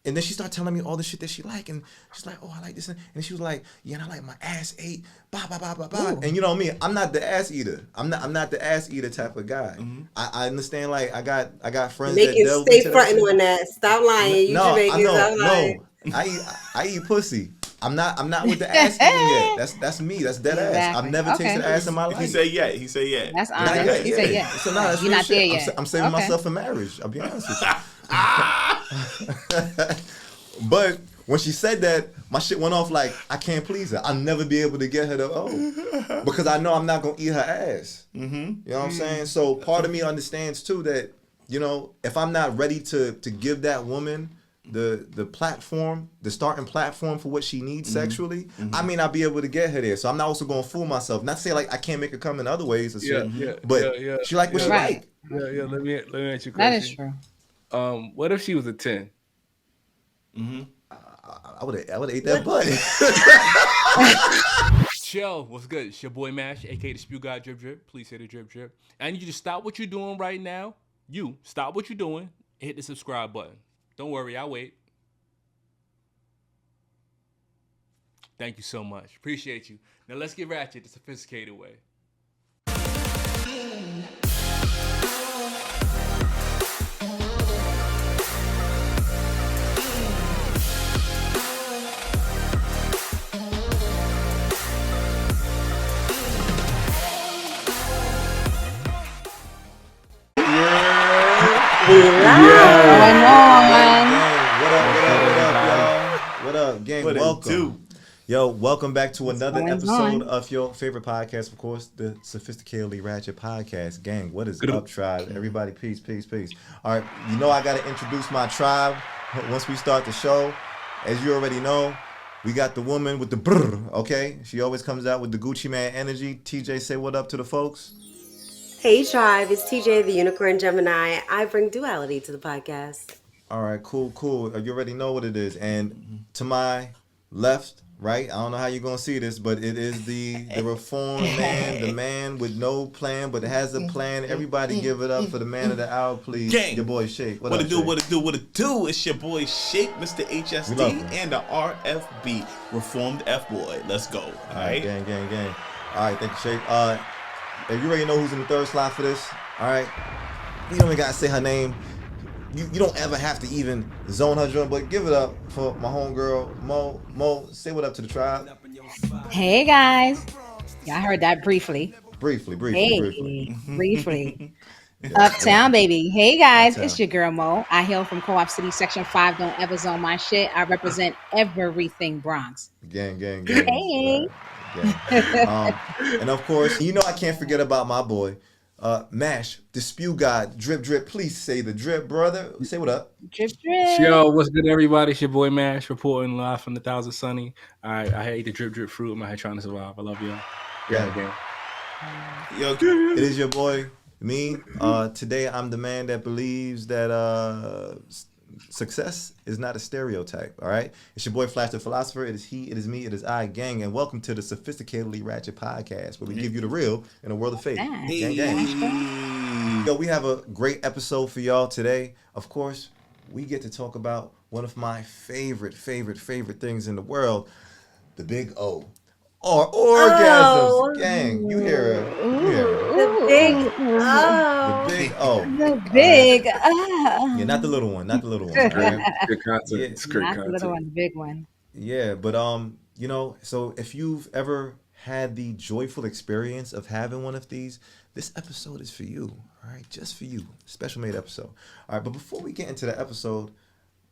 And then she started telling me all the shit that she like, and she's like, "Oh, I like this," and she was like, "Yeah, and I like my ass ate." Blah blah blah blah blah. And you know me, I'm not the ass eater. I'm not the ass eater type of guy. I understand. Like I got friends that delve Stay into fronting that on that. Stop lying. You No, I Jamaicans, know, stop lying. no. I eat pussy. I'm not with the ass eating yet. That's me. That's dead ass. I've never tasted ass in my life. He say yeah. He say yeah. That's Not honest. yet, He said yeah. So no, that's You're real not shit. there yet. I'm saving myself for marriage. I'll be honest with you. But when she said that, my shit went off like, I can't please her. I'll never be able to get her to because I know I'm not gonna eat her ass. You know what I'm saying? So part of me understands too that, you know, if I'm not ready to give that woman the platform, the starting platform for what she needs sexually, I may not be able to get her there. So I'm not also gonna fool myself. Not to say like I can't make her come in other ways or shit. But she like what she like. Yeah. Let me ask you a question. That is true. What if she was a 10? I would have ate that butt. Chill, what's good? It's your boy Mash, aka the Spew God Drip Drip. Please say the drip drip. I need you to stop what you're doing right now. You stop what you're doing and hit the subscribe button. Don't worry, I'll wait. Thank you so much. Appreciate you. Now let's get ratchet the sophisticated way. What up, gang? Welcome. Yo, welcome back to another episode of your favorite podcast, of course, the Sophisticatedly Ratchet Podcast. Gang, what is up, tribe? Everybody, peace. All right, you know I got to introduce my tribe once we start the show. As you already know, we got the woman with the brr, okay? She always comes out with the Gucci Man energy. TJ, say what up to the folks. Hey, tribe. It's TJ, the Unicorn Gemini. I bring duality to the podcast. All right, cool. You already know what it is. And to my left, right, I don't know how you're going to see this, but it is the reformed man, the man with no plan, but has a plan. Everybody give it up for the man of the hour, please. Gang. Your boy Shake. What it do? It's your boy Shake, Mr. HSD, and the RFB, Reformed F-Boy. Let's go. All right? Gang. All right, thank you, Shake. If you already know who's in the third slot for this, all right? You don't even got to say her name. You don't ever have to even zone her joint, but give it up for my homegirl, Mo. Mo, say what up to the tribe. Hey guys. Y'all heard that briefly. Briefly. Uptown, baby. Hey guys, it's your girl Mo. I hail from Co-op City, Section 5. Don't ever zone my shit. I represent everything Bronx. Gang. Hey. And of course, you know I can't forget about my boy, Mash, the Spew God, Drip Drip. Please say the drip, brother. Say what up. Drip drip. Yo, what's good, everybody? It's your boy Mash reporting live from the Thousand Sunny. I hate the drip drip fruit. I'm out here trying to survive. I love y'all. Yeah. Yo, it is your boy, me. Today I'm the man that believes that success is not a stereotype, all right? It's your boy Flash the Philosopher. It is he, it is me, it is I, gang, and welcome to the Sophisticatedly Ratchet Podcast, where we give you the real in a world of fake. Gang. Yo, we have a great episode for y'all today. Of course, we get to talk about one of my favorite things in the world, the big O. Or orgasms, gang. You hear it. The big O. The big O. The big O. Yeah, not the little one. Good content. Yeah. It's great Not content. the little one, the big one. Yeah, but you know, so if you've ever had the joyful experience of having one of these, this episode is for you. All right, just for you. Special made episode. All right, but before we get into the episode,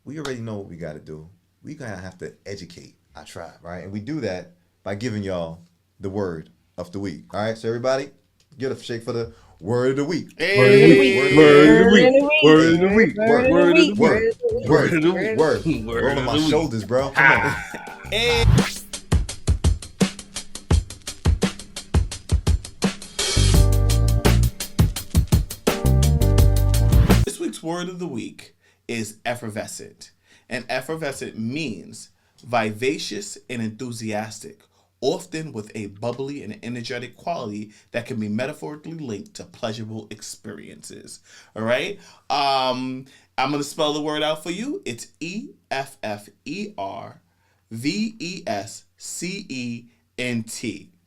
we already know what we got to do. We gonna have to educate our tribe, right? And we do that by giving y'all the word of the week. All right, so everybody, get a shake for the word of the week. Word. Rolling my shoulders, bro. Come on. This week's word of the week is effervescent. And effervescent means vivacious and enthusiastic, often with a bubbly and energetic quality that can be metaphorically linked to pleasurable experiences. All right? I'm going to spell the word out for you. It's EFFERVESCENT.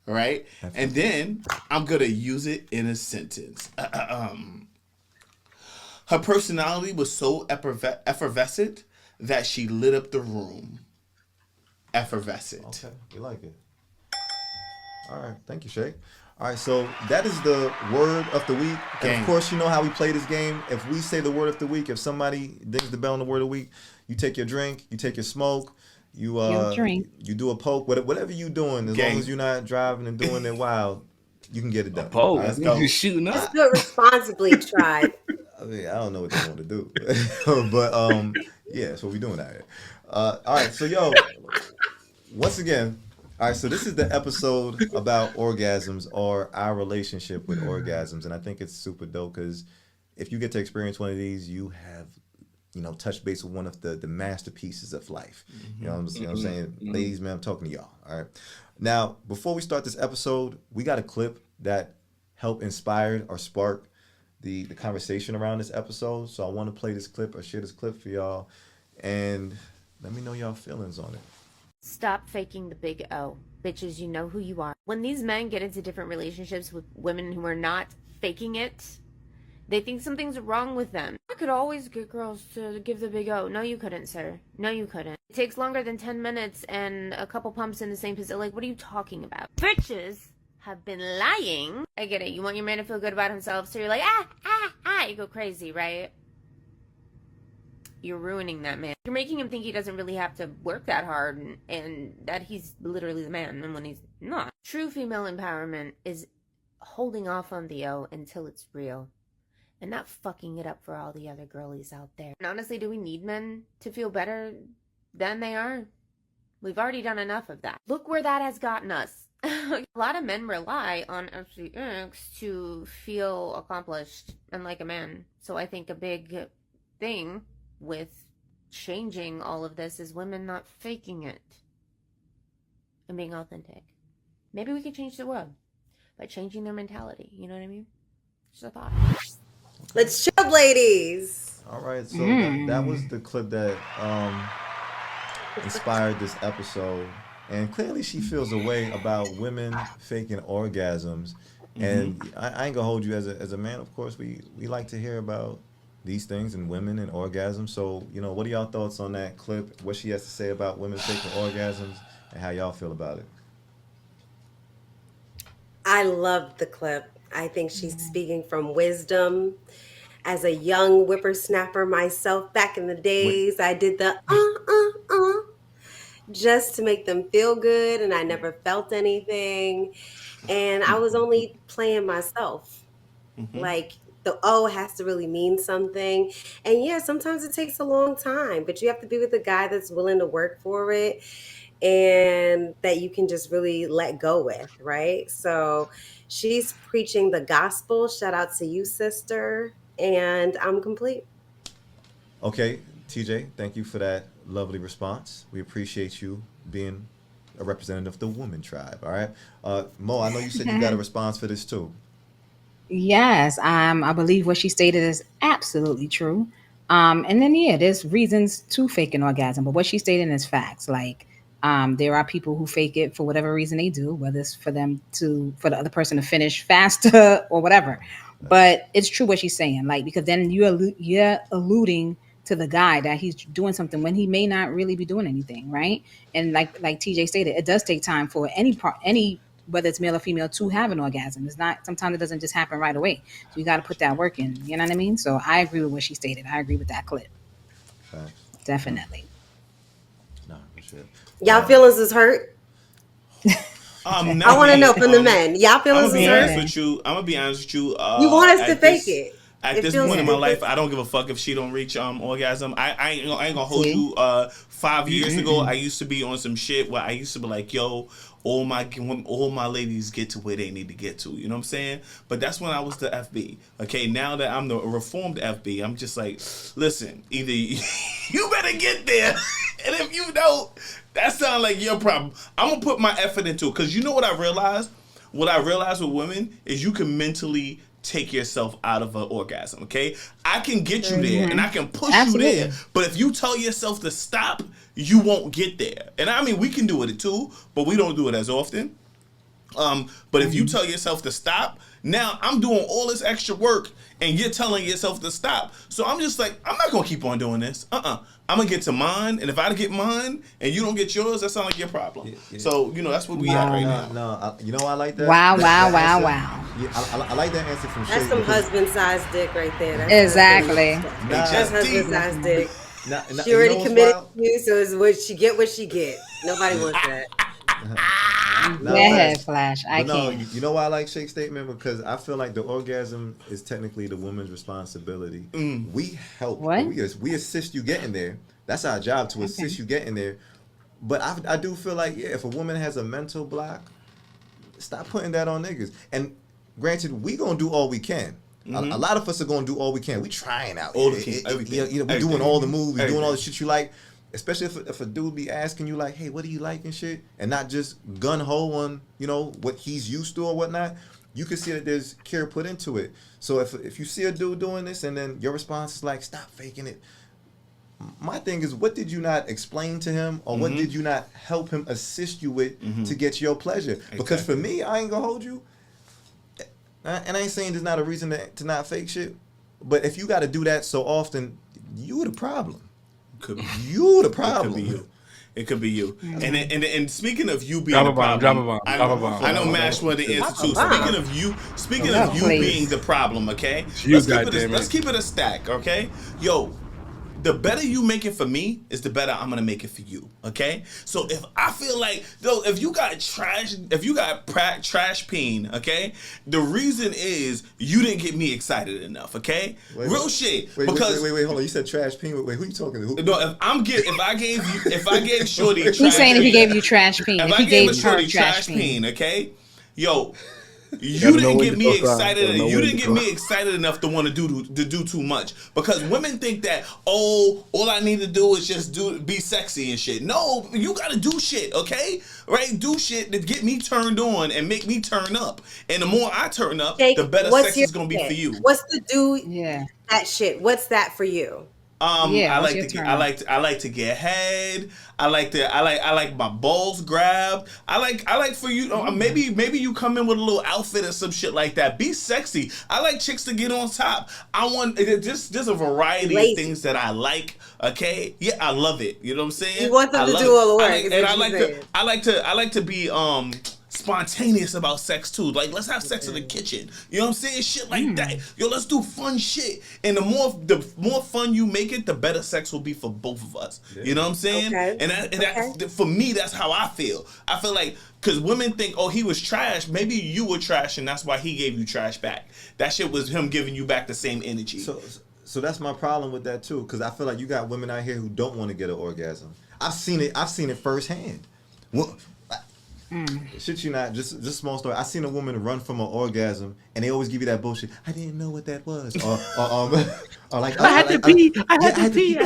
All right? And then I'm going to use it in a sentence. Her personality was so effervescent that she lit up the room. Effervescent. Okay, we like it. All right, thank you, Shay. All right, so that is the word of the week. And of course, you know how we play this game. If we say the word of the week, if somebody dings the bell on the word of the week, you take your drink, you take your smoke, you do a poke, whatever you doing, as long as you're not driving and doing it wild, you can get it done. Oh, right, let's go. you're shooting up. Just do it responsibly, tribe. I mean, I don't know what they want to do, but yeah, that's what we're doing out here. All right, so yo, once again, all right, so this is the episode about orgasms or our relationship with orgasms, and I think it's super dope because if you get to experience one of these, you have, touched base with one of the masterpieces of life. You know what I'm saying? Ladies, man, I'm talking to y'all. All right. Now, before we start this episode, we got a clip that helped inspire or spark the conversation around this episode. So I want to play this clip or share this clip for y'all, and let me know y'all feelings on it. Stop faking the big O. Bitches, you know who you are. When these men get into different relationships with women who are not faking it, they think something's wrong with them. I could always get girls to give the big O. No, you couldn't, sir. No, you couldn't. It takes longer than 10 minutes and a couple pumps in the same position. Like, what are you talking about? Bitches have been lying. I get it. You want your man to feel good about himself, so you're like, you go crazy, right? You're ruining that man. You're making him think he doesn't really have to work that hard and that he's literally the man, and when he's not. True female empowerment is holding off on the O until it's real and not fucking it up for all the other girlies out there. And honestly, do we need men to feel better than they are? We've already done enough of that. Look where that has gotten us. A lot of men rely on FCX to feel accomplished and like a man. So I think a big thing with changing all of this is women not faking it and being authentic. Maybe we could change the world by changing their mentality. You know what I mean? Just a thought. Let's chill, ladies. All right, so that was the clip that inspired this episode, and clearly she feels a way about women faking orgasms. And I ain't gonna hold you as a man. Of course, we like to hear about these things and women and orgasms. So, what are y'all thoughts on that clip? What she has to say about women faking orgasms and how y'all feel about it? I loved the clip. I think she's speaking from wisdom. As a young whippersnapper myself back in the days, I did the just to make them feel good, and I never felt anything. And I was only playing myself. Like, the O has to really mean something. And yeah, sometimes it takes a long time, but you have to be with a guy that's willing to work for it and that you can just really let go with, right? So she's preaching the gospel. Shout out to you, sister. And I'm complete. Okay, TJ, thank you for that lovely response. We appreciate you being a representative of the woman tribe, all right? Mo, I know you said you got a response for this too. Yes, I believe what she stated is absolutely true. And then there's reasons to fake an orgasm, but what she's stating is facts. Like, there are people who fake it for whatever reason they do, whether it's for the other person to finish faster or whatever. But it's true what she's saying, like, because then you're alluding to the guy that he's doing something when he may not really be doing anything, right? And like TJ stated, it does take time for any whether it's male or female, to have an orgasm. It's not, sometimes it doesn't just happen right away. So you got to put that work in. You know what I mean? So I agree with what she stated. I agree with that clip. Facts. Definitely. No, for sure. Y'all feelings is hurt? I want to know from the men. Y'all feelings is hurt? I'm gonna be honest with you. You want us to fake it. At this point in my life, I don't give a fuck if she don't reach orgasm. I ain't gonna hold you. 5 years ago, I used to be on some shit where I used to be like, yo, all my ladies get to where they need to get to. You know what I'm saying? But that's when I was the FB. Okay, now that I'm the reformed FB, I'm just like, listen, either you better get there, and if you don't, that sounds like your problem. I'm gonna put my effort into it, because you know what I realized? What I realized with women is you can mentally take yourself out of an orgasm, okay? I can get you there and I can push Absolutely. you there, but if you tell yourself to stop, you won't get there. And I mean, we can do it too, but we don't do it as often. But if you tell yourself to stop, now I'm doing all this extra work and you're telling yourself to stop. So I'm just like, I'm not gonna keep on doing this. I'm gonna get to mine, and if I get mine and you don't get yours, that sounds like your problem. Yeah. So that's what we at right now. You know I like that. Wow. Yeah, I like that answer from Shay. That's some husband-sized dick right there. That's Exactly. That's husband-sized dick. She You already know what's committed wild? to you, so it's what she get. Nobody wants that. No, Go ahead, Flash. I But no, can't. you know why I like Shake's statement? Because I feel like the orgasm is technically the woman's responsibility. We help. What? We assist you getting there. That's our job, to assist you getting there. But I do feel like, if a woman has a mental block, stop putting that on niggas. And granted, we gonna do all we can. A lot of us are gonna do all we can. We trying out. All the can, everything. We doing all the moves. We doing all the Everything. shit you like. Especially if a dude be asking you like, hey, what do you like and shit, and not just gun ho on what he's used to or whatnot. You can see that there's care put into it. So if you see a dude doing this and then your response is like, stop faking it. My thing is, what did you not explain to him, or what did you not help him assist you with to get your pleasure? Exactly. Because for me, I ain't gonna hold you. And I ain't saying there's not a reason to not fake shit, but if you got to do that so often, you the problem. Could be. You the problem. It could be you. And speaking of you being Drop the a bomb, problem, drop a bomb. I know Mash wanted to answer too. Speaking of you Please. being the problem, okay? You, Let's keep it a stack, okay? Yo, the better you make it for me is the better I'm gonna make it for you, okay? So if I feel like, if you got trash peen, okay, the reason is you didn't get me excited enough, okay? Real shit. Wait, because wait, hold on. You said trash peen. Wait, who you talking to? no, if I gave Shorty trash He's saying if he peen, gave you trash peen, if I he gave gave a her Shorty trash peen. okay? Yo, you Gotta know didn't when get to me go from. excited. Gotta know You when didn't to get go. me excited enough to want to do too much, because women think that all I need to do is just be sexy and shit. No, you gotta do shit, okay? Right? Do shit that get me turned on and make me turn up. And the more I turn up, Jake, the better what's sex your is gonna be shit? for you. What's the do Yeah. that shit? What's that for you? Yeah, I what's like your to get, turn? I like to get head. I like my balls grabbed. I like for you. Maybe you come in with a little outfit or some shit like that. Be sexy. I like chicks to get on top. I want just a variety Lazy. of things that I like. Okay, yeah, I love it. You know what I'm saying? You want them I to love do it. all the work, I is and what I you like saying. I like to be spontaneous about sex too. Like, let's have sex in the kitchen. You know what I'm saying? Shit like that. Yo, let's do fun shit. And the more fun you make it, the better sex will be for both of us. You know what I'm saying? Okay. And that for me, that's how I feel. I feel like, because women think, oh, he was trash. Maybe you were trash, and that's why he gave you trash back. That shit was him giving you back the same energy. So that's my problem with that too, because I feel like you got women out here who don't want to get an orgasm. I've seen it firsthand. Shit, you not just small story. I seen a woman run from an orgasm, and they always give you that bullshit. I didn't know what that was, or like I had to pee. I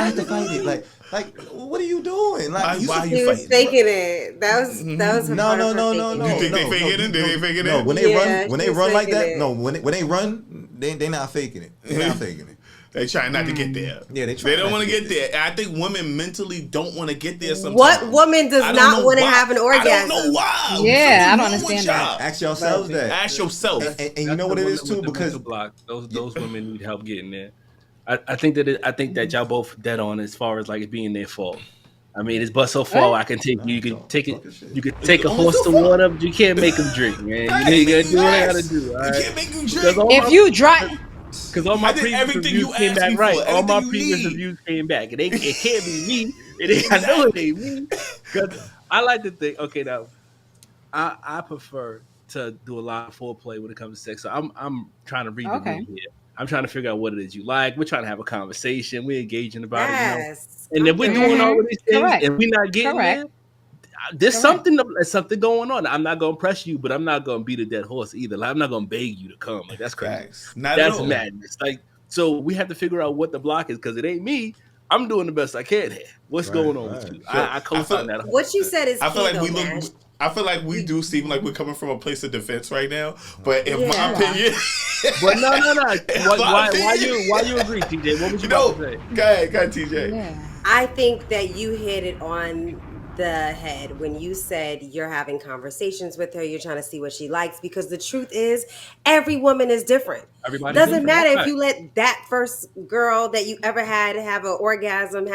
had to fight it. Like, what are you doing? Like, Why are He you was fighting? faking it. That was her No. faking You it. think they faking it? Did they faking it? No, when Yeah, they she was run like faking that, it. no, when they run, they not faking it. They not faking it. They trying not to get there. Yeah, they don't not want to to get get there. I think women mentally don't want to get there sometimes. What woman does I don't not know want to why. have an I don't know orgasm? why. Yeah, I don't Something wrong with understand y'all. that. Ask yourselves that. Ask yourself. And you know what it is too, because those women need help getting there. I think that y'all both dead on as far as like it being their fault. I mean, it's but so far I can take you. You can take it. You can take a horse to water, but you can't make them drink, man. You gotta do what I gotta do. All You right? can't make them drink. If you drive, Because all my I did previous everything reviews you came asked back me right. for, All my everything you previous need. reviews came back. It can't be me. I know it ain't me. Because I like to think, okay, now, I prefer to do a lot of foreplay when it comes to sex. So I'm trying to read the room here. I'm trying to figure out what it is you like. We're trying to have a conversation. We're engaging about it. Yes. And if we're doing all of these things Correct. and we're not getting Correct. there, there's something going on. I'm not gonna press you, but I'm not gonna beat a dead horse either. Like, I'm not gonna beg you to come. Like, that's crazy. Facts. Not at That's all. madness. Like, so we have to figure out what the block is, because it ain't me. I'm doing the best I can here. What's going on with right. you? So, I co-sign that. What you said is I feel key, like though, we look. Nash. I feel like we do seem like we're coming from a place of defense right now. But in my Yeah. opinion, But no. Why opinion. you agree, TJ? What was you you about know, to say? go ahead, TJ. Yeah. I think that you hit it on the head when you said you're having conversations with her, you're trying to see what she likes, because the truth is every woman is different. Everybody's Doesn't different. matter if Right. you let that first girl that you ever had have an orgasm,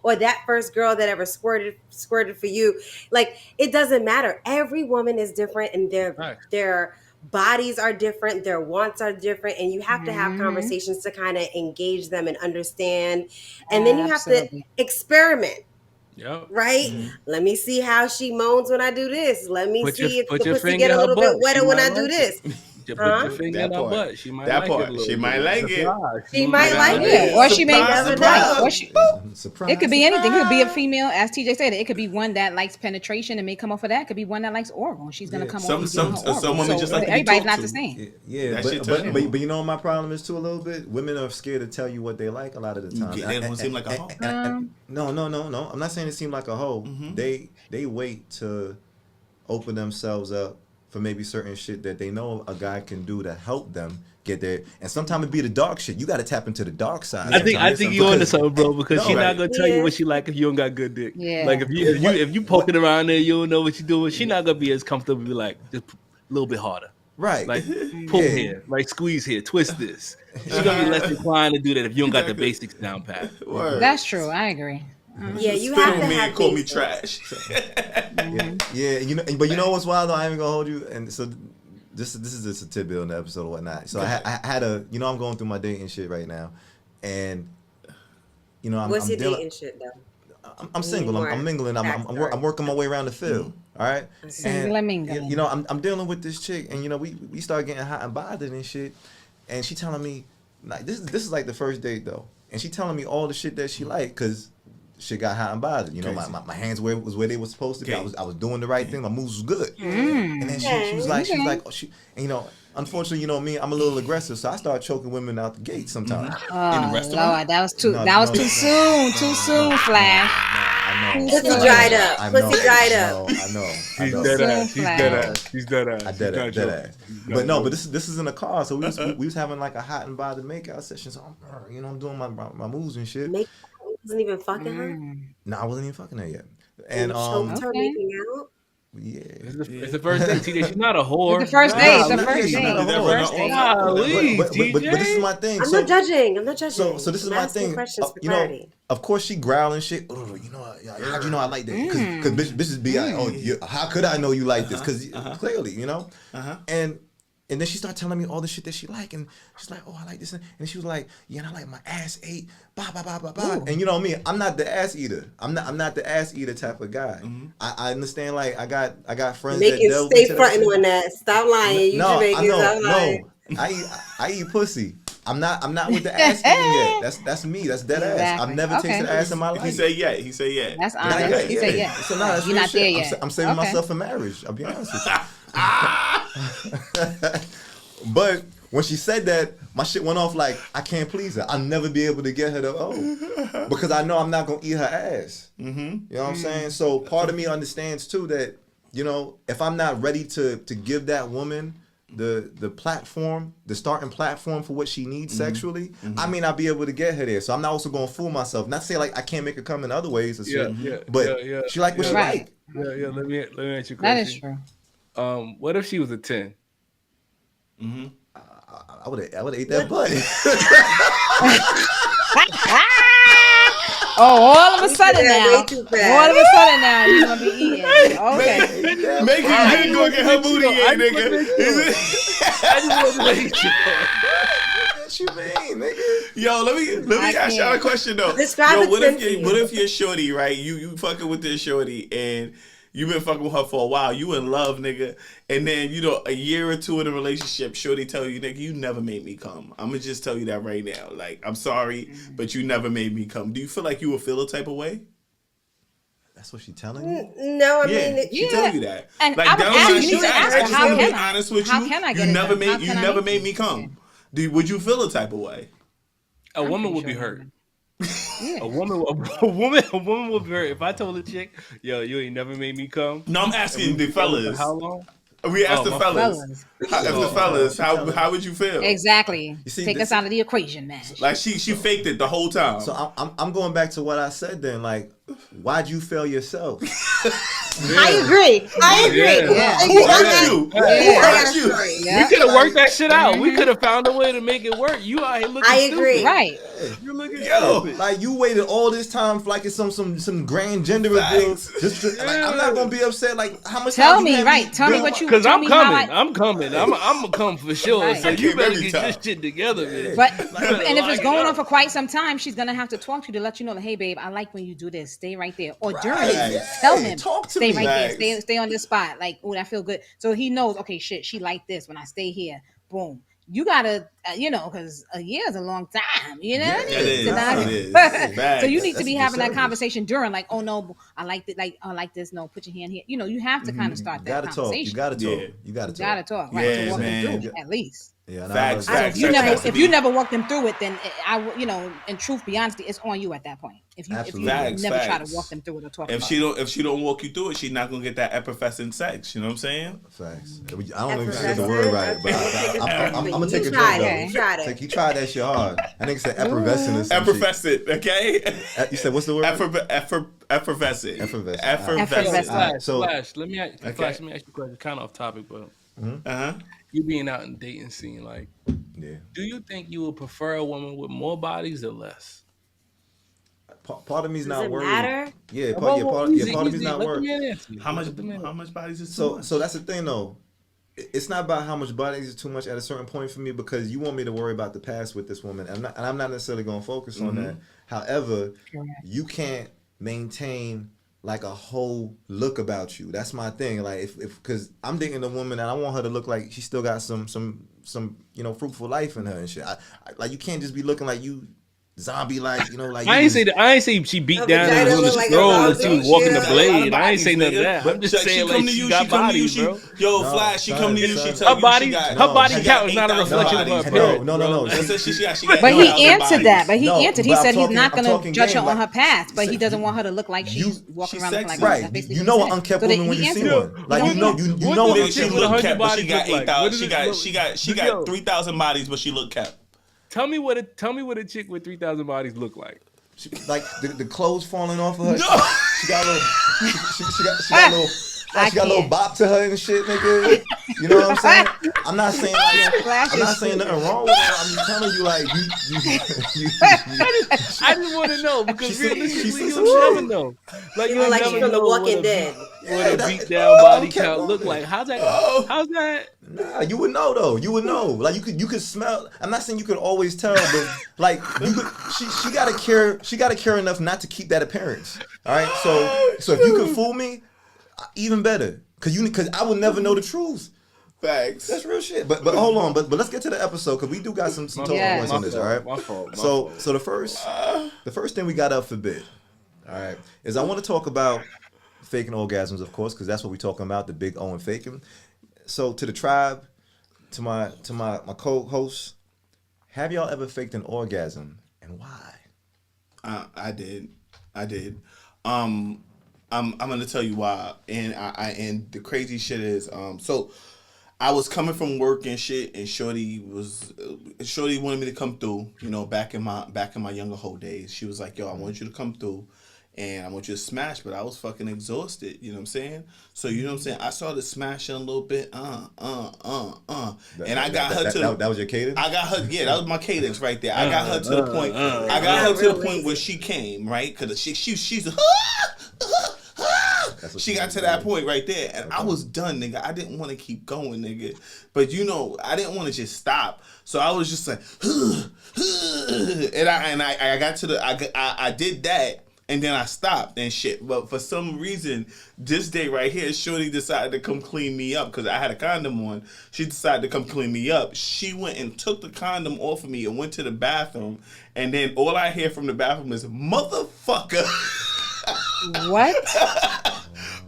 or that first girl that ever squirted for you. Like, it doesn't matter. Every woman is different, and Right. their bodies are different, their wants are different, and you have to have Mhm. conversations to kind of engage them and understand. And then you have to Absolutely. experiment. Yep. Right? Mm-hmm. Let me see how she moans when I do this. Let me see if Put the your pussy finger get a in her little butt. bit wetter She when might I do like this. Just Huh? put your finger in her part. butt. She might That like part. it a little She bit. might like it. Surprise. She might like Yeah, it. or she may. Surprise. Or she, Surprise. it could be anything. It could be a female, as TJ said. It could be one that likes penetration and may come off of that. It could be one that likes oral. She's gonna Yeah. come Some- off and give some- her oral. some women So just like to be everybody's talked not to. the same. Yeah, That but, shit but, turn but, on. but you know what my problem is too a little bit? Women are scared to tell you what they like a lot of the time. They don't seem like a hoe. No. I'm not saying it seem like a hoe. Mm-hmm. They wait to open themselves up for maybe certain shit that they know a guy can do to help them get there. And sometimes it be the dark shit. You got to tap into the dark side. I think you're onto something, bro. Because No, she's right. not gonna tell you Yeah. what she like if you don't got good dick. Yeah. Like if you poking around there, you don't know what you're doing. She's not gonna be as comfortable. Be like just a little bit harder. Right. Like pull Yeah. here, like squeeze here, twist this. She's gonna be less inclined to do that if you don't got the basics down pat. Word. That's true. I agree. Yeah, you Spit have on to me have and call me basics. Yeah, you know, but you know what's wild though? I ain't even gonna hold you. And so this is just a tidbit on the episode or whatnot. So I had a, you know, I'm going through my dating shit right now, and you know, What's I'm your dealing. dating shit though? I'm single. I'm mingling. I'm working my way around the field. All right. Single and mingling. You know, I'm dealing with this chick, and you know, we start getting hot and bothered and shit. And she telling me, like, this is like the first date though, and she telling me all the shit that she like, cause shit got hot and bothered. You know, my hands where they was supposed to be. I was doing the right thing. My moves was good. And then she was like, oh, and, you know, unfortunately, you know me, I'm a little aggressive, so I start choking women out the gate sometimes. In the restaurant? Lord, that was too. No, that was no, too no, soon. Too soon, Flash. I know. Pussy dried up. I know. Pussy dried up. I know. She's Soon, dead ass. She's Flash. dead ass. She's dead ass. I She's dead not ass. joking. But no, but this is in the car, so we was having like a hot and bothered makeout session. So I'm doing my moves and shit. Make wasn't even fucking her. No, I wasn't even fucking her yet. And Choked her Okay. making out. yeah. It's the first date, TJ. She's not a whore. It's the first date. It's the Nah, first she's date. not a It's the whore. first date. Golly, but this is TJ. my thing. I'm not judging. I'm not judging. So this is I'm my asking thing. questions for You know, clarity. of course she growling shit. Oh, you know, how'd you know I like that? Because bitches be like, oh, how could I know you like this? Because clearly, you know. And then she started telling me all the shit that she like, and she's like, oh, I like this, and she was like, yeah, and I like my ass ate, blah blah blah blah blah. And you know me, I'm not the ass eater. I'm not the ass eater type of guy. I understand. Like I got friends that Make it delve stay into that fronting shit. on that. Stop lying. You No, I Jamaicans, stop lying. know. I eat pussy. I'm not with the ass eating yet. That's me. That's dead ass. Exactly. I've never Okay. tasted ass in my life. He say yeah. He say yeah. That's Not honest. yet, He said yeah. yes. So, no, that's You're real not shit. there yet. I'm saving Okay. myself for marriage. I'll be honest with you. But when she said that, my shit went off like, I can't please her. I'll never be able to get her to because I know I'm not gonna eat her ass. You know what I'm saying? So part of me understands too that, you know, if I'm not ready to give that woman the platform, the starting platform for what she needs sexually, I may not be able to get her there. So I'm not also gonna fool myself. Not to say like I can't make her come in other ways or shit. But she like what she Right. like. Yeah. Let me answer your question. That is true. What if she was a 10? I would ate that butt. Oh, all of a sudden that now. way too fast. All of a sudden now you're gonna be eating. Okay. Make it good go get her booty in, nigga. I just want to make sure. What you mean, nigga? Yo, let me ask y'all a can't. question though. Describe Yo, it what if simply. what if you're shorty, right? You fucking with this shorty and you've been fucking with her for a while. You in love, nigga. And then, you know, a year or two in a relationship, shorty tell you, nigga, you never made me come. I'm going to just tell you that right now. Like, I'm sorry, but you never made me come. Do you feel like you would feel a type of way? That's what she telling you? No, I Yeah, mean, she tell you that. And like, I would down ask- the line, you need she to ask I her, just how want to be can I- honest with how you. can I You get it never done? How made can I make me it come. Would you feel a type of way? A woman would be hurt. Yeah. A woman will very. If I told a chick, yo, you ain't never made me come. No, I'm asking the For fellas. how long? We asked the my fellas. How would you feel? Exactly. You see, Take this us out of the equation, man. Like she faked it the whole time. So I'm going back to what I said then. Like, why'd you fail yourself? I agree. Yeah. Who hurt you? Yeah. Who hurt you? Yeah. We could have worked that shit out. We could have found a way to make it work. You out here looking I stupid. agree. Right. You're looking Yo, stupid. Like you waited all this time for like it's some grand gender reveal. Just like, I'm not gonna be upset. Like how much? Tell time you me, had right. Tell me build- what you. Because tell I'm me how coming. I- I'm coming. I'm gonna come for sure. Right. So I you came better every get time. this shit together, man. But better and if lock it's it going up. on for quite some time, she's gonna have to talk to you to let you know that, hey, babe, I like when you do this. Stay right there. Or during Right. it, tell Hey, him, talk to stay me. right there. Facts. Stay on this spot. Like, oh, that feel good. So he knows. Okay, shit, she like this when I stay here. Boom. You gotta, because a year is a long time. You know. Yeah, it is. To not- It is. So you Facts. need to be That's having that service. conversation during, like, oh no, I like it, like I like this. No, put your hand here. You have to kind of start You that gotta talk. conversation. You gotta talk. Yeah. You gotta You talk. gotta talk, right? Yeah, To walk man. them through at least. Yeah, and Facts, I- facts. If you Sex never, has to if be- you never walk them through it, then in truth, be honesty, it's on you at that point. If you Absolutely. Facts, never try facts. to walk them through it or talk If about she don't walk you through it, she's not gonna get that effervescent sex. You know what I'm saying? Facts. I don't know if you said the word right, but I'm gonna take a You drink tried though. it. You tried it. Like, you tried that shit hard. I think it said effervescent or some shit. Effervescent, okay? You said what's the word? Effervescent. Effervescent. Effervescent. All right, so Flash, let me ask you Okay. a question, kind of off topic, but Uh-huh. you being out in dating scene, like, yeah, do you think you would prefer a woman with more bodies or less? part of me's Does not it worried. matter? Yeah, Easy, part of me's easy. not Let the worried. man answer you. How Let the man much bodies is too So much? so that's the thing though. It's not about how much bodies is too much at a certain point for me because you want me to worry about the past with this woman, and I'm not necessarily going to focus on that. However, you can't maintain like a whole look about you. That's my thing. Like if because I'm dating a woman and I want her to look like she still got some fruitful life in her and shit. I like you can't just be looking like you zombie like like. I ain't say she beat Her down vagina and was look on like the a scroll and zombie. she was walking the Yeah. blade. I ain't Bodies, say none of nigga. that. I'm just She saying come like to she you, got she come to you, bodies, she, bro. yo, No, Flash, she son, come to you, son. she Her tell you body- she got, her body she count got is not a 8,000 reflection of her bodies. appearance. No. That's what she got But 8,000 he answered that. But he No, answered. He but said I'm he's not talking- going I'm to talking judge her game, on her like- past, but he you- doesn't want her to look like she's she's walking around looking like sexy. that. Right, That's basically you what know he an said. unkept So that woman when he you see answered. one. Like What you know does what Nigga, she with look 100 kept, but she bodies got look like? 8,000. What does She it got look- she Yo. got 3,000 bodies, but she look kept. Tell me what a chick with 3,000 bodies look like. like the clothes falling off of her. No. She got a little. She got a little. I She got a little can't. bop to her and shit, nigga. You know what I'm saying? I'm not saying like, Flash I'm not is saying nothing wrong with her. I'm just telling you like you I just want to know because She realistically, said you some never shit. know. Like She you look like never she from The know Walking what Dead. a that- beat down oh, body kept count on look it. like. How's that? Oh. How's that? Nah, you would know though. You would know. Like you could smell. I'm not saying you could always tell, but like you could, she gotta care. She gotta care enough not to keep that appearance. All right. So if you can fool me, even better. Cause I would never know the truth. Facts. That's real shit. But hold on. But let's get to the episode because we do got some talking Yeah. points on this. All right. My fault. So the first thing we got up for bid, all right, is I want to talk about faking orgasms, of course, because that's what we're talking about, the big O and faking. So to the tribe, to my co-hosts, have y'all ever faked an orgasm and why? I did. I'm gonna tell you why, and and the crazy shit is so I was coming from work and shit, and Shorty wanted me to come through. Back in my younger whole days, she was like, "Yo, I want you to come through, and I want you to smash." But I was fucking exhausted. You know what I'm saying? So you know what I'm saying? I started smashing a little bit, and I got her to that was your cadence. I got her. Yeah, that was my cadence right there. I got her to the point. I got her to the point where she came right because she's. She got to that point right there, and I was done, nigga. I didn't want to keep going, nigga. But I didn't want to just stop. So I was just like, and I got to the. I did that. And then I stopped and shit. But for some reason, this day right here, Shorty decided to come clean me up because I had a condom on. She decided to come clean me up. She went and took the condom off of me and went to the bathroom. And then all I hear from the bathroom is, motherfucker. What?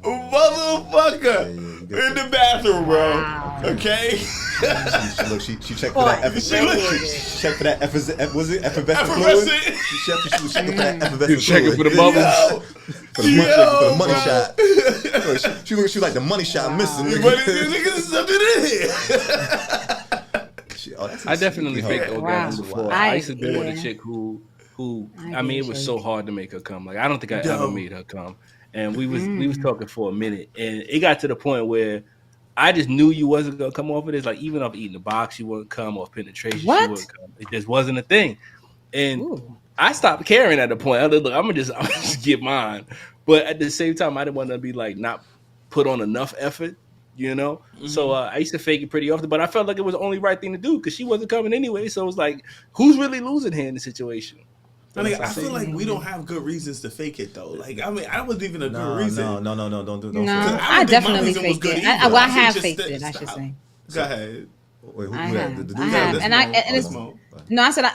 Motherfucker. In the bathroom, bro. Wow. Okay? She checked for that effervescent fluid. She was checking for that effervescent fluid. Checking for the bubbles. For the money shot. She was like the money shot missing. I definitely faked orgasms before. Wow. I used to deal with a chick who I mean, it was so hard to make her come. Like I don't think I ever made her come. And we was talking for a minute, and it got to the point where I just knew you wasn't gonna come off of this. Like even off eating the box, you wouldn't come. Off penetration, she wouldn't come. It just wasn't a thing. And I stopped caring at the point. I was like, look, I'm gonna just get mine. But at the same time, I didn't want to be like not put on enough effort, you know. So I used to fake it pretty often, but I felt like it was the only right thing to do because she wasn't coming anyway. So it was like, who's really losing here in the situation? I feel like we don't have good reasons to fake it though. Like I mean, I wasn't even a good reason. No, don't do. I definitely faked it. I have faked it. I should say. Go ahead. Wait, who I had have. the I have. And it's Smoke. no. I said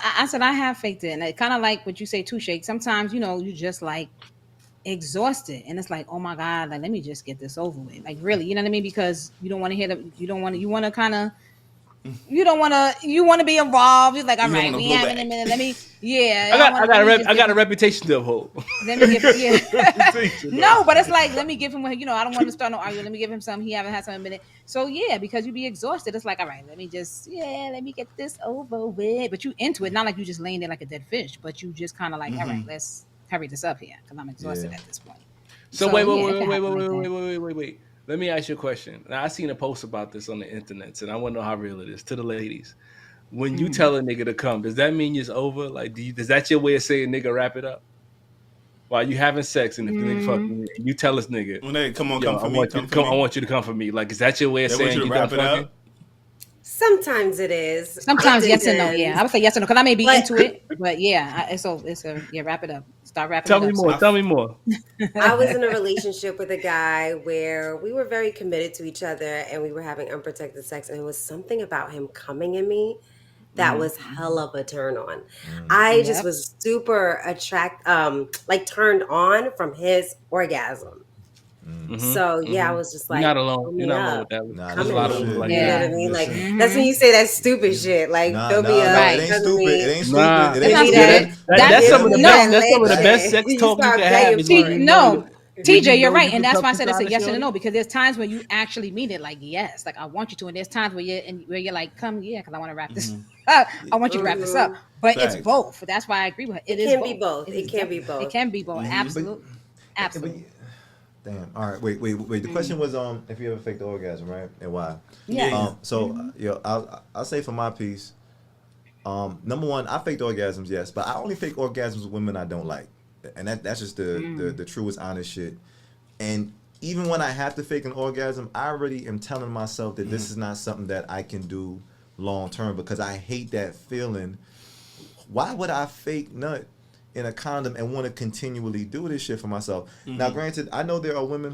I have faked it, and it kind of like what you say too, Shake. Sometimes you know you just like exhausted, and it's like, oh my god, like let me just get this over with. Like really, you know what I mean? Because you don't want to hit you want to kind of. You want to be involved. You're like, all right, we have in a minute. Let me, I got a reputation to uphold. Let me give, no, but it's like, let me give him, I don't want to start no argument. Let me give him some. He haven't had some in a minute. So yeah, because you be exhausted. It's like, all right, let me get this over with. But you into it, not like you just laying there like a dead fish, but you just kind of like, all right, let's hurry this up here because I'm exhausted at this point. So wait. Let me ask you a question. Now, I seen a post about this on the internet, and I want to know how real it is. To the ladies, when you tell a nigga to come, does that mean it's over? Like, is that your way of saying nigga wrap it up? While you having sex, and if the nigga fucking, you tell this nigga, when they come for me, I want you to come for me. Like, is that your way of saying you wrap it up? Sometimes it is. Sometimes yes and no. Yeah, I would say yes and no because I may be into it, but yeah, it's wrap it up. Start wrapping. Tell me more. I was in a relationship with a guy where we were very committed to each other and we were having unprotected sex, and it was something about him coming in me that was hell of a turn on. I just was super turned on from his orgasm. So I was just like, you're not alone. You're not alone with that. There's a lot of people like that. You know what I mean? Like that's when you say that stupid shit. Like fill me up. It ain't stupid. It ain't stupid. That's some of the best sex talk you can have. No, TJ, you're right, and that's why I said it's a yes and a no because there's times when you actually mean it, like yes, like I want you to, and there's times where you're like, come, because I want to wrap this up. I want you to wrap this up, but it's both. That's why I agree with her. It can be both. It can be both. It can be both. Absolutely. Damn. All right. Wait. The question was if you ever faked the orgasm, right? And why? Yeah. I'll say for my piece, number one, I faked orgasms, yes, but I only fake orgasms with women I don't like, and that's just the truest, honest shit. And even when I have to fake an orgasm, I already am telling myself that this is not something that I can do long term because I hate that feeling. Why would I fake nut in a condom and want to continually do this shit for myself? Now, granted, I know there are women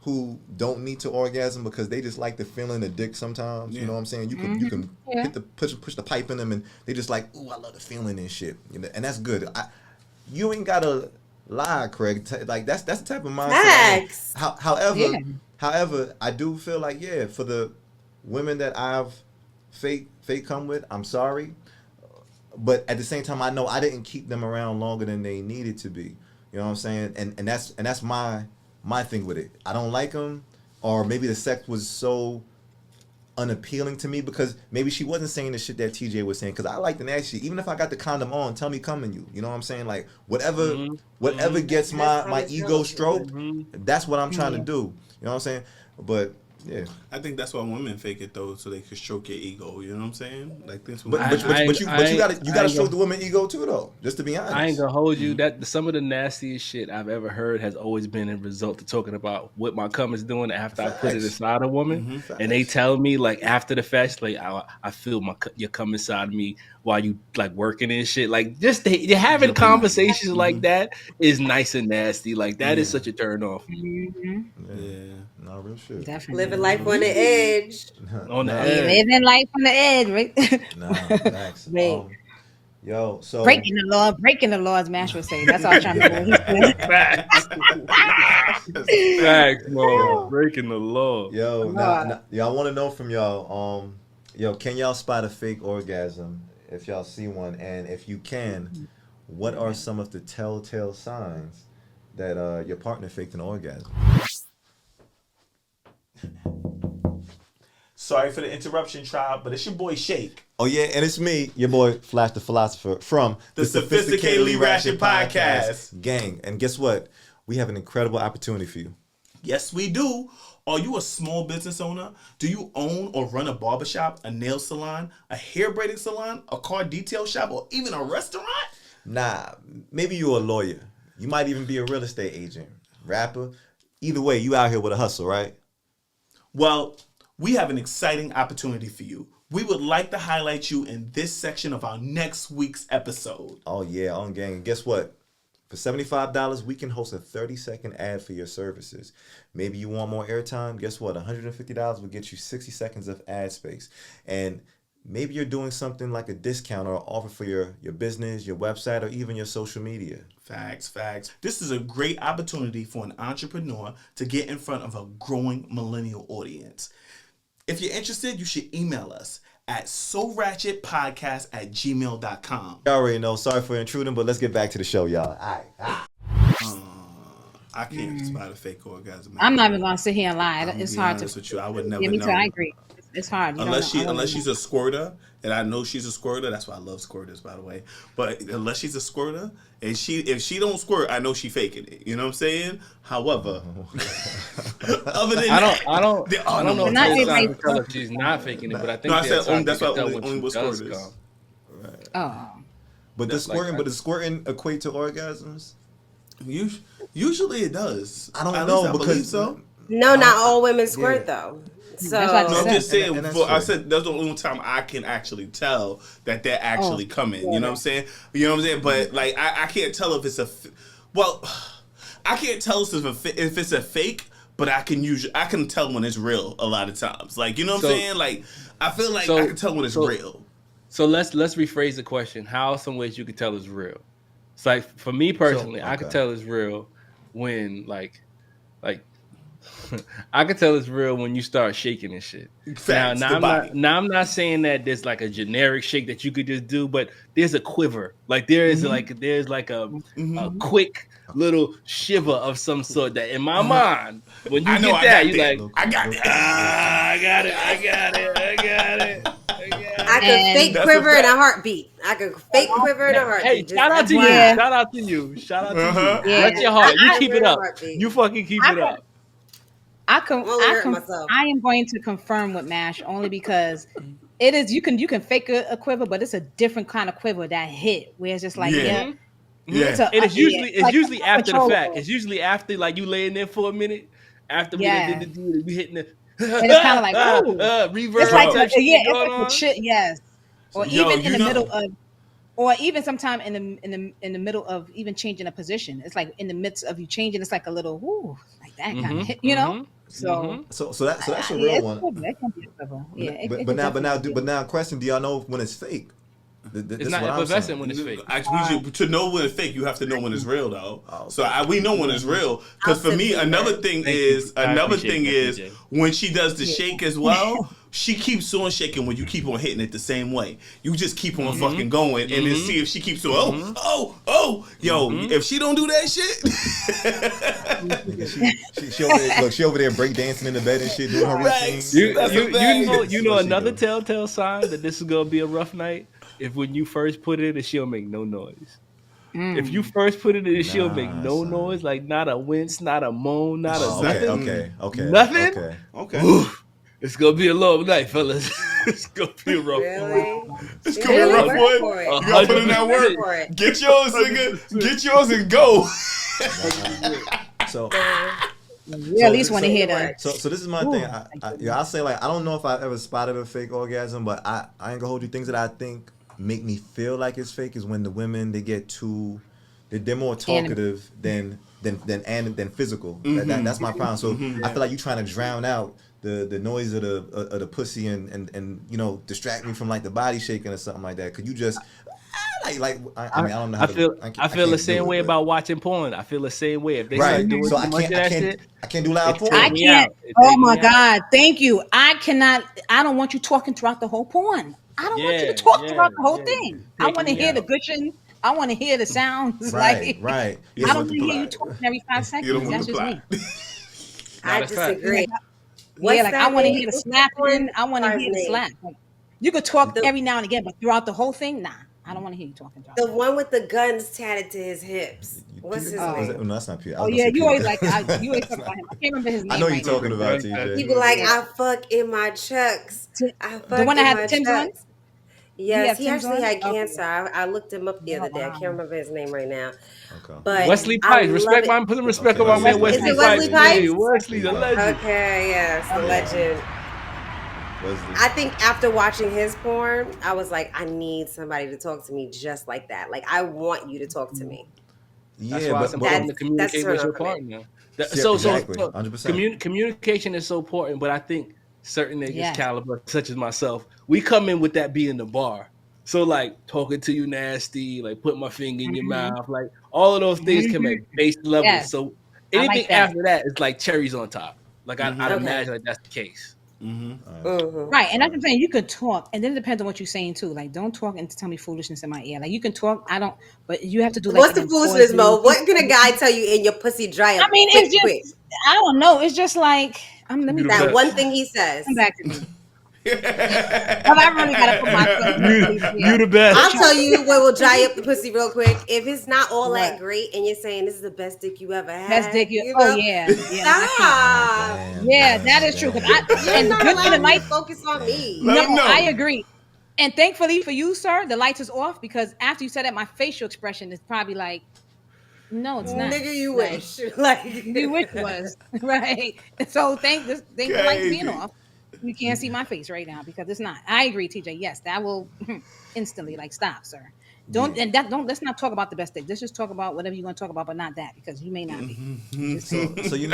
who don't need to orgasm because they just like the feeling of dick sometimes. You know what I'm saying? You can hit the push the pipe in them and they just like, ooh, I love the feeling and shit. And that's good. You ain't gotta lie, Craig. Like that's the type of mindset. However, I do feel like for the women that I've fake come with, I'm sorry. But at the same time, I know I didn't keep them around longer than they needed to be. You know what I'm saying? And that's my thing with it. I don't like them, or maybe the sex was so unappealing to me because maybe she wasn't saying the shit that TJ was saying. Because I like the nasty shit. Even if I got the condom on, tell me come in you. You know what I'm saying? Like whatever gets my ego stroked, that's what I'm trying to do. You know what I'm saying? But yeah, I think that's why women fake it though, so they can stroke your ego. You know what I'm saying? Like this. But you gotta stroke the woman ego too, though. Just to be honest, I ain't gonna hold you. That some of the nastiest shit I've ever heard has always been a result of talking about what my cum is doing after I put it inside a woman, and they tell me like after the fact, like I feel your cum inside me while you like working and shit. Like just you're having conversations like that is nice and nasty. Like that is such a turn off. No, real shit. Definitely. Living life on the edge. Living life on the edge, right? Nah, facts. So breaking the law, as Mash would say. That's all I'm trying to do. Facts, Lord. Breaking the law. Now, I want to know from y'all. Yo, can y'all spot a fake orgasm if y'all see one? And if you can, what are some of the telltale signs that your partner faked an orgasm? Sorry for the interruption, tribe, but it's your boy Shake. Oh yeah, and it's me, your boy Flash the Philosopher from The Sophisticatedly Ratchet Podcast. Gang. And guess what? We have an incredible opportunity for you. Yes, we do. Are you a small business owner? Do you own or run a barbershop, a nail salon, a hair braiding salon, a car detail shop, or even a restaurant? Nah, maybe you're a lawyer. You might even be a real estate agent, rapper. Either way, you out here with a hustle, right? Well, we have an exciting opportunity for you. We would like to highlight you in this section of our next week's episode. Oh yeah, on gang. And guess what? For $75, we can host a 30-second ad for your services. Maybe you want more airtime. Guess what? $150 will get you 60 seconds of ad space. And maybe you're doing something like a discount or offer for your business, your website, or even your social media. Facts. This is a great opportunity for an entrepreneur to get in front of a growing millennial audience. If you're interested, you should email us at soratchetpodcast@gmail.com. You already know. Sorry for intruding, but let's get back to the show, y'all. All right. I can't spot a fake orgasm. I'm not even gonna sit here and lie. It's hard to. With you. I would never Yeah, me know. too. I agree. It's hard. You Unless don't know. unless she's a squirter, and I know she's a squirter. That's why I love squirters, by the way. But unless she's a squirter, and if she don't squirt, I know she faking it. You know what I'm saying? However, other than I that, don't know if Not it's everybody- time to tell if she's not faking it, but I think No, I said time that's you why can tell only when with she does squirters. come. Oh. But That's does squirting equate to orgasms? Usually it does. I don't At know least I because believe so. No, not all women squirt though. So That's what I No, I'm said. just saying. And that's I true. said that's the only time I can actually tell that they're actually coming. You know what I'm saying? You know what I'm saying? But like, I can't tell if it's I can't tell if it's a fake. But I can tell when it's real a lot of times. Like, you know what I'm saying? Like, I feel like I can tell when it's real. So let's rephrase the question. How are some ways you can tell it's real? It's like for me personally, I can tell it's real when like I can tell it's real when you start shaking and shit. Facts, Now I'm not saying that there's like a generic shake that you could just do, but there's a quiver. Like there's like a quick little shiver of some sort that in my mind, when you get that, you're like, I got it. I got it. I could fake That's quiver a in fact. a heartbeat. I could fake quiver in a heartbeat. Hey, Just shout out to you. FYI. Shout out to you. Shout out to Uh-huh. you. Yeah. Bless your heart. You I keep it really up. heartbeat. You fucking keep it up. I'm only hurting myself. I am going to confirm with Mash only because it is you can fake a quiver, but it's a different kind of quiver that hit where it's just like Yeah. Yeah. So, And it's usually after the fact. uncontrollable. It's usually after like you laying there for a minute. After we Yeah. did the we hitting the And it's kinda like, ooh. reverb. It's like type shit it's going like on. a shit, yes. Or Yo, even in you the know- middle of, or even sometime in the middle of even changing a position. It's like in the midst of you changing, it's like a little woo, like that kind of hit, you know. So So that's a yeah, real it's one. quiver. That can be a quiver. Yeah, it But can now, definitely be. question: do y'all know when it's fake? It's not effervescent when it's fake. To know when it's fake, you have to know when it's real, though. Oh, okay. So we know when it's real. Because for me, another thing is I appreciate that, DJ. when she does the shake as well. She keeps on shaking when you keep on hitting it the same way. You just keep on fucking going and then see if she keeps on. Yo, if she don't do that shit, she over there break dancing in the bed and shit, doing her Facts. routine. You You know What she another do? telltale sign that this is gonna be a rough night. If when you first put it in, she'll make no noise. If you first put it in, she'll make no son. noise, like not a wince, not a moan, not a Oh, nothing. okay. Nothing? okay. Oof. It's gonna be a long night, fellas. It's gonna be a rough one. Really? It's gonna be a rough Work one. for it. You gotta put in that Work work. for it. Get yours, nigga. Get yours and go. So, We at least want to hear that. so this is my thing. I'll say like I don't know if I ever spotted a fake orgasm, but I ain't gonna hold you. Things that I think make me feel like it's fake is when the women they're more talkative than physical. That's my problem. So I feel like you're trying to drown out the noise of the pussy and you know distract me from like the body shaking or something like that. Could you just I mean, I don't know how I feel the same way about watching porn. I feel the same way. If they start doing So too much of that shit, I can't do loud it porn. take I me can't. out. It Oh take my me out. God! Thank you. I cannot. I don't want you talking throughout the whole porn. I don't want you to talk throughout the whole thing. I Taking want to me hear the out. gushing. I want to hear the sounds. Right, Like right. You I don't don't want want to the hear you plot. talking every 5 You don't seconds. want That's the just plot. me. I That's right. disagree. Yeah, What's like I that want to name? hear the What's that slapping. porn I want to star's hear the name? slap. Like, you could talk The every now and again, but throughout the whole thing, nah. I don't want to hear you talking throughout. the The one with the guns tatted to his hips. What's Peter his Gunn? Oh. No, name? that's not Peter. I Oh was gonna yeah, say you Peter always Gunn. like you always talk about him. I can't remember his name. I know you're right now. talking about Gunn, TJ. He be like, Yeah. I fuck in my chucks. I The one fuck that in had my the Tim's on. chucks. He Yes, have he Tim's actually on. had Okay. cancer. I looked him up the Oh other day. I wow. can't remember his name right now. Okay. But Wesley I Pipes. love Respect it. my put some respect Okay, on my yeah, man yeah, Is Wesley it yeah, Pipes. Wesley yeah, Yeah, Pipes? Wesley There the you go. legend. Okay, yes, the legend. Wesley. I think after watching his porn, I was like, I need somebody to talk to me just like that. Like, I want you to talk to me. That's Yeah, why it's but That's important to that's a communicate turn with on your for me. partner. yeah, exactly, 100%. Communication is so important, but I think certain niggas Yes. caliber, such as myself, we come in with that being the bar. So like talking to you nasty, like put my finger in your Mhm. mouth, like all of those things come at Mhm. base levels. Yes, So I like anything that. after that is like cherries on top. Like I'd Okay. imagine like that's the case. Mm-hmm. All right. Mm-hmm. Right, and All that's what right. I'm saying. You could talk, and then it depends on what you're saying too. Like, don't talk and tell me foolishness in my ear. Like, you can talk. I don't, but you have to do like What's and the then foolishness, pauses. Mo? What can a guy tell you in your pussy dry I up mean, it's quick, quick? just I don't know. It's just like let You me the That think. one best. thing he says. Come back to me. But I really gotta put myself in the place You where the I'll best. tell you what will dry up the pussy real quick. If it's not all what that great and you're saying this is the best dick you ever best had, dick. You, you oh know, yeah, yeah. No, I can't. Oh, stop. damn, Yeah, that damn, is true. Cause You're and the not good thing, the allowing me light. to focus on me. Let No, him I know. agree. And thankfully for you, sir, the lights is off because after you said that, my facial expression is probably like, no, it's not. Nigga, you Like wish. Like you wish it was right. So thank the lights being Crazy. off. You can't see my face right now because it's not. I agree, TJ. Yes, that will instantly like stop, sir. Yeah. Don't let's not talk about the best thing. Let's just talk about whatever you're gonna talk about, but not that because you may not be. Just So you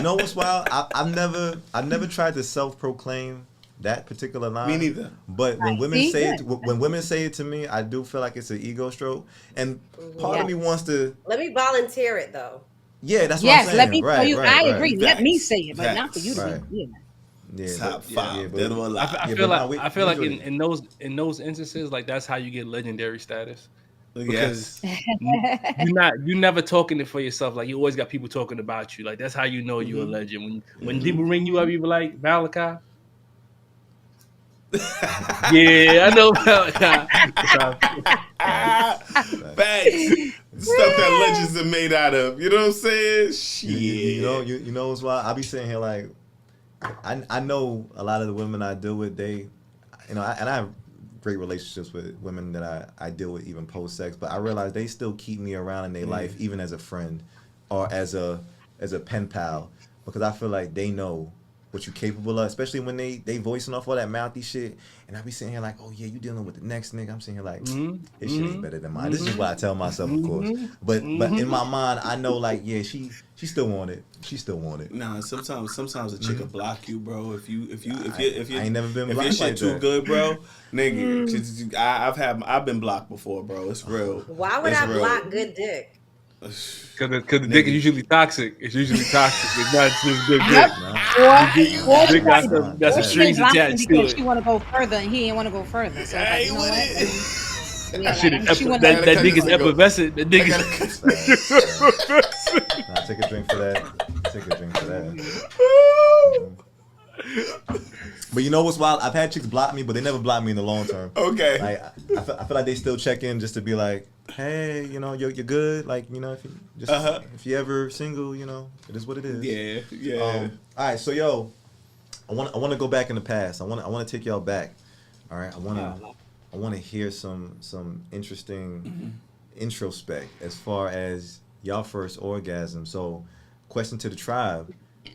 know what's wild? I've never tried to self-proclaim that particular line. Me neither. But when Right. women See? say Good. when women say it to me, I do feel like it's an ego stroke, and part of me Yes. wants to. let me volunteer it though. Yeah, that's Yes, what I'm let saying. me tell Right, you. right, I right. agree. Let me Facts. say it, but not for you to Facts. be. Yeah. Yeah, Top but, five. yeah, but- Dead or alive. I Yeah, feel but like nah, we I feel like usually- in those instances, like that's how you get legendary status. Yes. Because you never talking it for yourself. Like you always got people talking about you. Like that's how you know you're a legend. When people ring you up, you be like Malachi. Yeah, I know Malachi. Facts. Stuff that legends are made out of. You know what I'm saying? Shit. You know what's why I be sitting here like I know a lot of the women I deal with, they, and I have great relationships with women that I deal with even post sex, but I realize they still keep me around in their life even as a friend or as a pen pal, because I feel like they know what you're capable of, especially when they voicing off all that mouthy shit, and I be sitting here like, oh yeah, you dealing with the next nigga. I'm sitting here like, his shit ain't better than mine. This is what I tell myself, of course, but in my mind, I know like, yeah, she still want it. She still want it. Nah, sometimes a chick will block you, bro. If you I ain't never been if your blocked shit like too that. good, bro, nigga. 'cause I've been blocked before, bro. It's real. Why would It's I real. block good dick? Because the dick is usually toxic. It's usually toxic. It's not just good dick. Yep. Or Dick got Nah, some, got some or she didn't strings block him attached to because it. she want to go further and he didn't want to go further. So it's like, you know what? Yeah, Shit like, is she epi- wanna- that dick is I gotta- effervescent. That dick is Nah, take a drink for that. Take a drink for that. But you know what's wild? I've had chicks block me, but they never block me in the long term. Okay. Like I feel like they still check in just to be like, hey, you know, you're good. Like, you know, if you ever single, you know, it is what it is. Yeah. All right, so yo, I want to go back in the past. I want to take y'all back. All right, I want to hear some interesting introspect as far as y'all first orgasm. So, question to the tribe,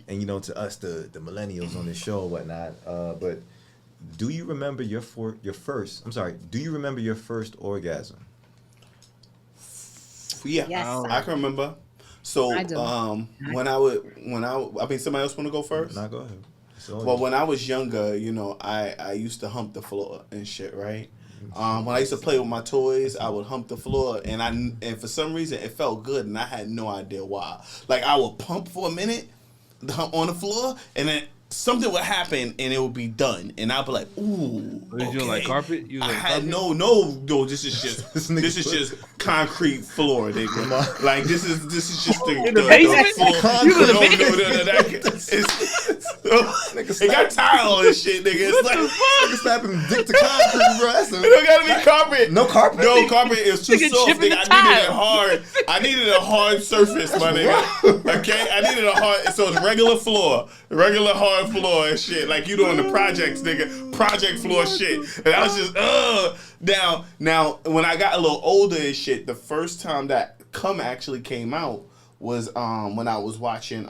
and you know, to us, the millennials on this show or whatnot. But do you remember your first? I'm sorry. Do you remember your first orgasm? Yeah, Yes, I can remember. So I do. when I mean, somebody else want to go first? Nah, go ahead. Well, when I was younger, you know, I used to hump the floor and shit, right? When I used to play with my toys, I would hump the floor, and for some reason it felt good, and I had no idea why. Like I would pump for a minute, hump on the floor, and then something would happen and it would be done, and I'd be like, "Ooh." Was you on like carpet? You was I on had carpet? no. This is just concrete floor, nigga. Like this is just the basement? floor. You was in the It got tile and shit, nigga. It's like Nigga slapping dick to concrete, bro. That's it don't gotta be carpet. no carpet. No carpet is too Nigga soft. chipping Nigga, the I needed it tile. hard. I needed a hard surface, my nigga. Okay, I needed a hard. So it's regular floor, regular hard floor and shit. Like you doing the projects, nigga. Project floor shit. And I was just Now when I got a little older and shit, the first time that cum actually came out was when I was watching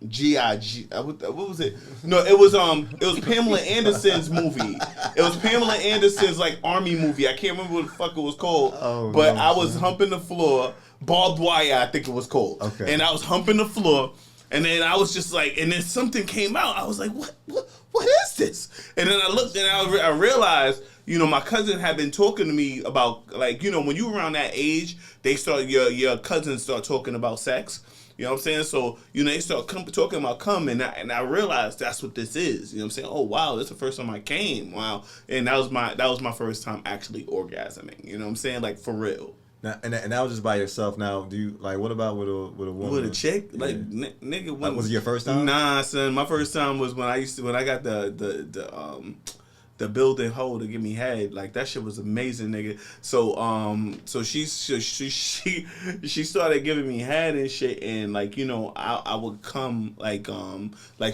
G.I.G. What was it? No, it was Pamela Anderson's movie. It was Pamela Anderson's like army movie. I can't remember what the fuck it was called. But I was humping the floor. Barbed wire, I think it was called. Okay. And I was humping the floor, and then I was just like, and then something came out. I was like, what is this? And then I looked and I realized, you know, my cousin had been talking to me about, like, you know, when you around that age, they start your cousins start talking about sex. You know what I'm saying? So, you know, they start talking about cum, and I realized that's what this is. You know what I'm saying? Oh wow, that's the first time I came. Wow, and that was my first time actually orgasming. You know what I'm saying? Like for real. Now, and that was just by yourself. Now, do you like what about with a woman? With a chick, Yeah. like nigga. When, Like, was it your first time? Nah, son. My first time was when I got the building hoe to give me head. Like that shit was amazing, nigga. So she started giving me head and shit, and like, you know, I would come like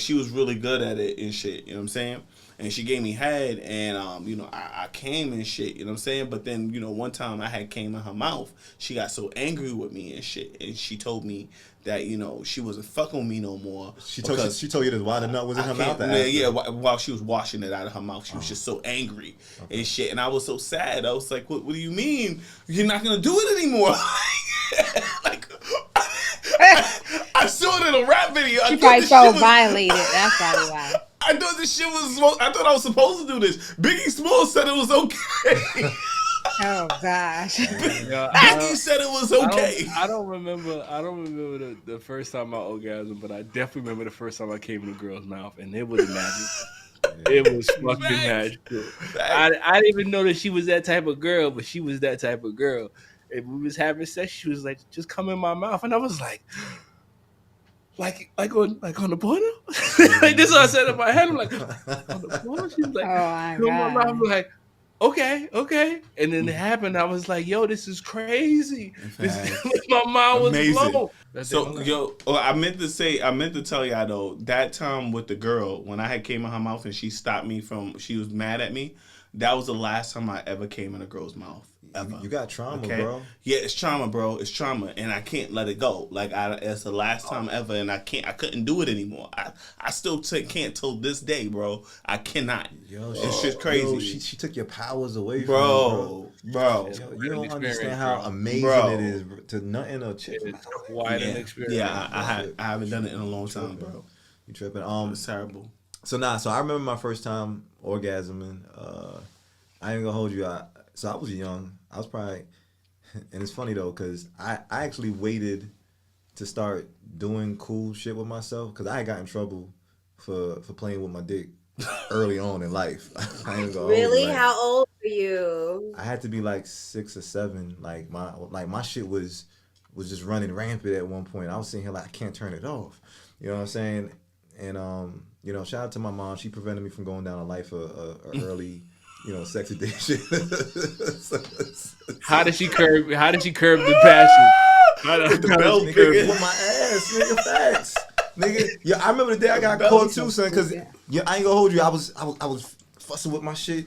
she was really good at it and shit. You know what I'm saying? And she gave me head, and you know, I came and shit. You know what I'm saying? But then, you know, one time I had came in her mouth. She got so angry with me and shit, and she told me that, you know, she wasn't fucking with me no more. She told you this. Why the nut was in her mouth? While she was washing it out of her mouth, she was just so angry and shit, and I was so sad. I was like, "What do you mean you're not gonna do it anymore?" Like, I saw it in a rap video. She probably felt violated. That's probably why. I thought this shit was. I thought I was supposed to do this. Biggie Smalls said it was okay. Oh gosh. Biggie said it was okay. I don't remember the first time I orgasmed, but I definitely remember the first time I came in a girl's mouth, and it was magic. It was fucking magical. I didn't even know that she was that type of girl, but she was that type of girl. And we was having sex, she was like, "Just come in my mouth," and I was like on the porno. Like this is what I said in my head. I'm like, on the porno. She was like, Oh my "Come on, God. I'm like, okay. And then it happened. I was like, yo, this is crazy. My mind was Amazing. blown. So, I meant to tell y'all though, that time with the girl, when I had came in her mouth and she stopped me she was mad at me, that was the last time I ever came in a girl's mouth. Ever. You got trauma, Okay? bro. Yeah, it's trauma, bro. It's trauma, and I can't let it go. Like it's the last time ever, and I couldn't do it anymore. I still can't till this day, bro. I cannot. Yo, it's just crazy. Yo, she took your powers away bro. from you, bro. Yo, you don't understand how amazing it is to nut in a chick. It's quite an experience. Yeah, I haven't done it in a long time, bro. You tripping? It's terrible. So I remember my first time orgasming. I ain't gonna hold you. So I was young. I was probably, and it's funny though, cause I actually waited to start doing cool shit with myself, cause I had got in trouble for playing with my dick early on in life. I ain't gonna Really? hold you, How old were you? I had to be like 6 or 7. Like my shit was just running rampant at one point. I was sitting here like I can't turn it off. You know what I'm saying? And you know, shout out to my mom. She prevented me from going down a life of early, you know, sex addiction. How did she curb the passion? With the belt, Nigga, nigga. with my ass, nigga, facts. Nigga, yeah, I remember the day I got caught too, son, cause yeah, I ain't gonna hold you. I was fussing with my shit,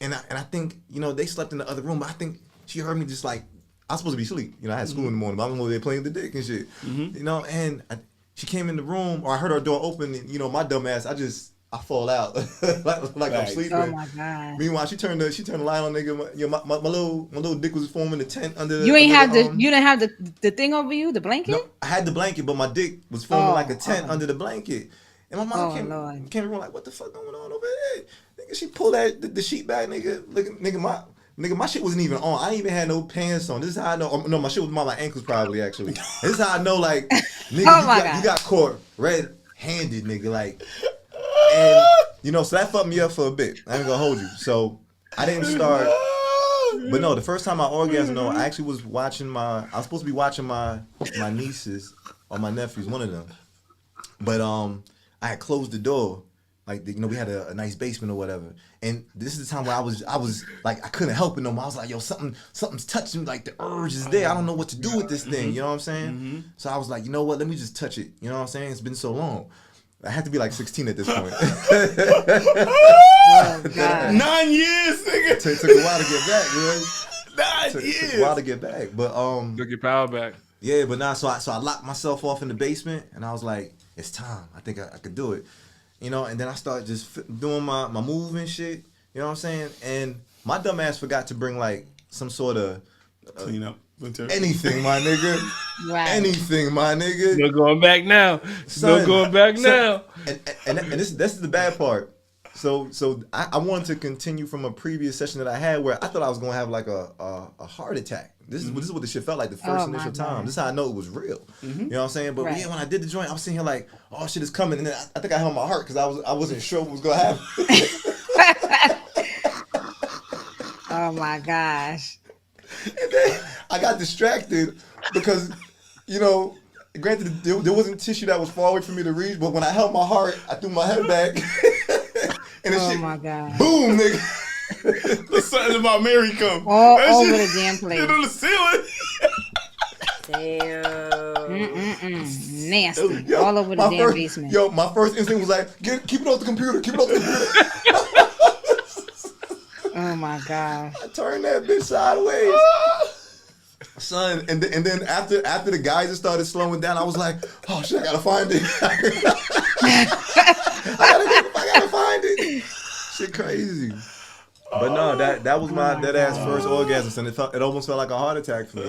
and I think, you know, they slept in the other room, but I think she heard me just like, I was supposed to be asleep. You know, I had school in the morning, but I was over there playing with the dick and shit. You know, and she came in the room, or I heard her door open, and, you know, my dumb ass, I fall out like I'm sleeping. Oh my God. Meanwhile, she turned the light on, nigga. My little dick was forming the tent under the. You ain't have the you didn't have the thing over you, the blanket? No, I had the blanket, but my dick was forming like a tent under the blanket. And my mom came around like, what the fuck going on over there? Nigga, she pulled the sheet back, nigga. Nigga, my shit wasn't even on. I ain't even had no pants on. This is how I know. No, my shit was on my ankles probably, actually. This is how I know, like, nigga, you got caught red-handed, nigga, like. And, you know, so that fucked me up for a bit. I ain't gonna hold you. So, I didn't start. But no, the first time I orgasmed, no, I actually was supposed to be watching my nieces or my nephews, one of them. But I had closed the door. Like, you know, we had a nice basement or whatever. And this is the time where I was like, I couldn't help it no more. I was like, yo, something's touching me. Like, the urge is there. I don't know what to do with this thing. You know what I'm saying? So I was like, you know what? Let me just touch it. You know what I'm saying? It's been so long. I had to be like 16 at this point. Oh, God. 9 years, nigga. Took a while to get back, you know? 9 years. Took a while to get back. But Took your power back. yeah, but nah, so I locked myself off in the basement and I was like, it's time. I think I could do it. You know, and then I started just doing my move and shit. You know what I'm saying? And my dumb ass forgot to bring like some sort of Clean up. anything, my nigga. Right. Anything, my nigga. No going back now. No going back now. And this is the bad part. So I wanted to continue from a previous session that I had where I thought I was gonna have like a heart attack. This is what the shit felt like the first initial time. This is how I know it was real. You know what I'm saying? But yeah, when I did the joint, I was sitting here like, oh shit is coming, and then I think I held my heart because I wasn't sure what was gonna happen. Oh my gosh. And then I got distracted because, you know, granted there wasn't tissue that was far away for me to reach, but when I held my heart, I threw my head back. And Oh my God. Boom, nigga. There's something about Mary come. All That over shit the damn place. hit on the ceiling. Damn. Nasty. Yo, All over the damn basement. Yo, my first instinct was like, keep it off the computer. Keep it off the computer. Oh my gosh. I turned that bitch sideways. Son, and then after the guys started slowing down, I was like, oh shit, I gotta find it. I gotta find it. Shit crazy. But no, that was my dead ass first orgasm, and it almost felt like a heart attack for me.